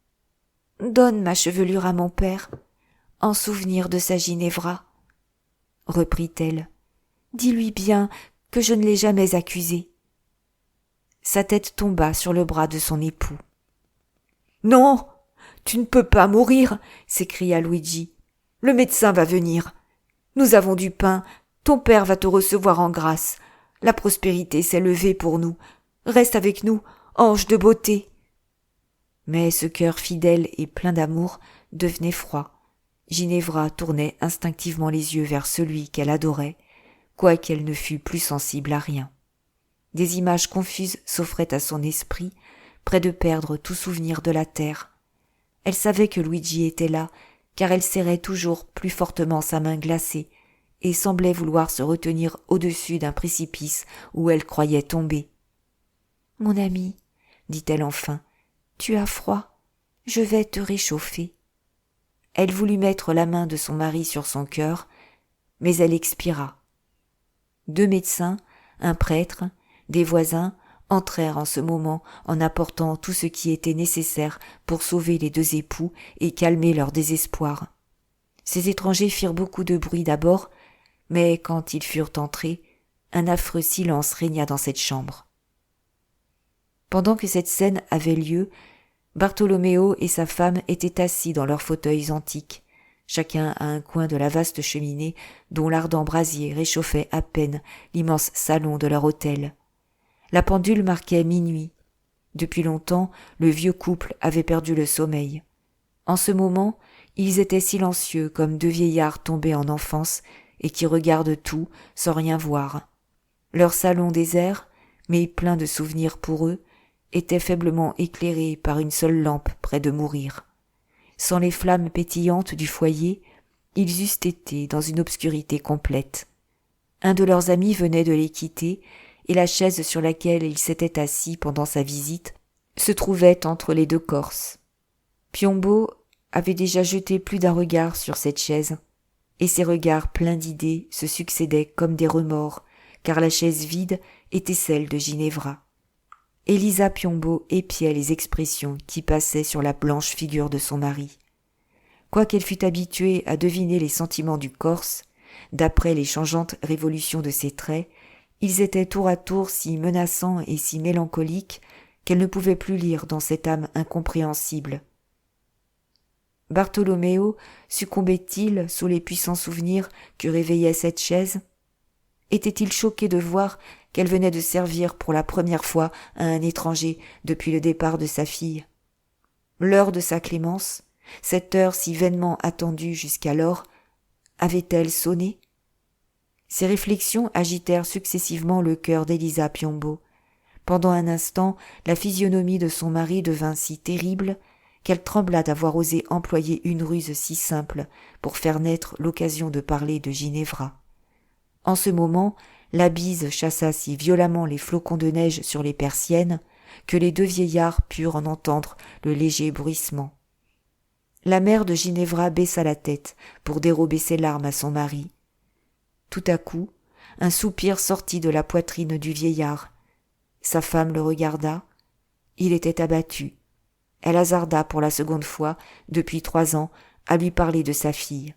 « Donne ma chevelure à mon père, en souvenir de sa Ginevra, » reprit-elle. « Dis-lui bien que je ne l'ai jamais accusé. » Sa tête tomba sur le bras de son époux. « Non, tu ne peux pas mourir !» s'écria Luigi. « Le médecin va venir. Nous avons du pain, ton père va te recevoir en grâce. La prospérité s'est levée pour nous. Reste avec nous, ange de beauté. » Mais ce cœur fidèle et plein d'amour devenait froid. Ginevra tournait instinctivement les yeux vers celui qu'elle adorait, quoiqu'elle ne fût plus sensible à rien. Des images confuses s'offraient à son esprit, près de perdre tout souvenir de la terre. Elle savait que Luigi était là, car elle serrait toujours plus fortement sa main glacée, et semblait vouloir se retenir au-dessus d'un précipice où elle croyait tomber. « Mon ami, dit-elle enfin, tu as froid, je vais te réchauffer. » Elle voulut mettre la main de son mari sur son cœur, mais elle expira. 2 médecins, un prêtre, des voisins entrèrent en ce moment en apportant tout ce qui était nécessaire pour sauver les 2 époux et calmer leur désespoir. Ces étrangers firent beaucoup de bruit d'abord, mais quand ils furent entrés, un affreux silence régna dans cette chambre. Pendant que cette scène avait lieu, Bartholoméo et sa femme étaient assis dans leurs fauteuils antiques, chacun à un coin de la vaste cheminée dont l'ardent brasier réchauffait à peine l'immense salon de leur hôtel. La pendule marquait minuit. Depuis longtemps, le vieux couple avait perdu le sommeil. En ce moment, ils étaient silencieux comme 2 vieillards tombés en enfance et qui regardent tout sans rien voir. Leur salon désert, mais plein de souvenirs pour eux, était faiblement éclairé par une seule lampe près de mourir. Sans les flammes pétillantes du foyer, ils eussent été dans une obscurité complète. Un de leurs amis venait de les quitter, et la chaise sur laquelle il s'était assis pendant sa visite se trouvait entre les 2 corses. Piombo avait déjà jeté plus d'un regard sur cette chaise, et ces regards pleins d'idées se succédaient comme des remords, car la chaise vide était celle de Ginevra. Élisa Piombo épiait les expressions qui passaient sur la blanche figure de son mari. Quoiqu'elle fût habituée à deviner les sentiments du Corse, d'après les changeantes révolutions de ses traits, ils étaient tour à tour si menaçants et si mélancoliques qu'elle ne pouvait plus lire dans cette âme incompréhensible. Bartholoméo succombait-il sous les puissants souvenirs que réveillait cette chaise? Était-il choqué de voir qu'elle venait de servir pour la première fois à un étranger depuis le départ de sa fille? L'heure de sa clémence, cette heure si vainement attendue jusqu'alors, avait-elle sonné? Ces réflexions agitèrent successivement le cœur d'Élisa Piombo. Pendant un instant, la physionomie de son mari devint si terrible qu'elle trembla d'avoir osé employer une ruse si simple pour faire naître l'occasion de parler de Ginevra. En ce moment, la bise chassa si violemment les flocons de neige sur les persiennes que les 2 vieillards purent en entendre le léger bruissement. La mère de Ginevra baissa la tête pour dérober ses larmes à son mari. Tout à coup, un soupir sortit de la poitrine du vieillard. Sa femme le regarda. Il était abattu. Elle hasarda pour la seconde fois, depuis 3 ans, à lui parler de sa fille.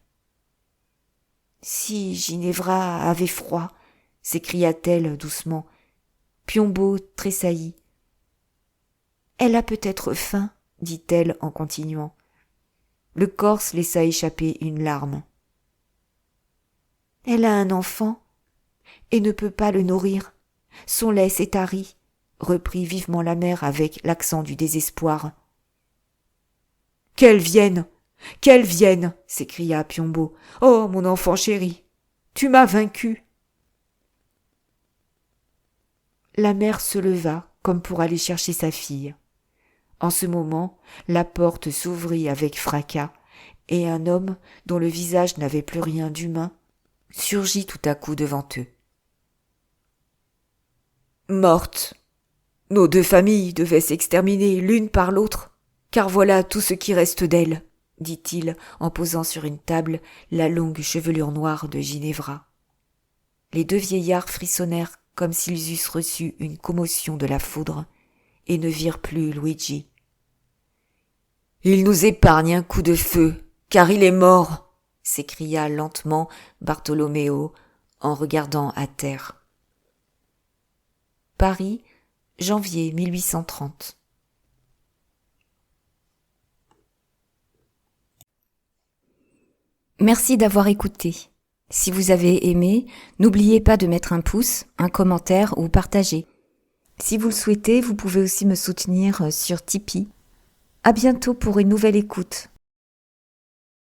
« Si Ginevra avait froid !» s'écria-t-elle doucement. Piombo tressaillit. « Elle a peut-être faim !» dit-elle en continuant. Le Corse laissa échapper une larme. « Elle a un enfant et ne peut pas le nourrir. Son lait s'est tari !» reprit vivement la mère avec l'accent du désespoir. « Qu'elle vienne ! Qu'elle vienne !» s'écria Piombo. « Oh, mon enfant chéri, tu m'as vaincu !» La mère se leva comme pour aller chercher sa fille. En ce moment, la porte s'ouvrit avec fracas, et un homme, dont le visage n'avait plus rien d'humain, surgit tout à coup devant eux. « Morte ! Nos 2 familles devaient s'exterminer l'une par l'autre, car voilà tout ce qui reste d'elle, » dit-il en posant sur une table la longue chevelure noire de Ginevra. Les 2 vieillards frissonnèrent comme s'ils eussent reçu une commotion de la foudre, et ne virent plus Luigi. « Il nous épargne un coup de feu, car il est mort !» s'écria lentement Bartholoméo en regardant à terre. Paris, janvier 1830. Merci d'avoir écouté. Si vous avez aimé, n'oubliez pas de mettre un pouce, un commentaire ou partager. Si vous le souhaitez, vous pouvez aussi me soutenir sur Tipeee. À bientôt pour une nouvelle écoute.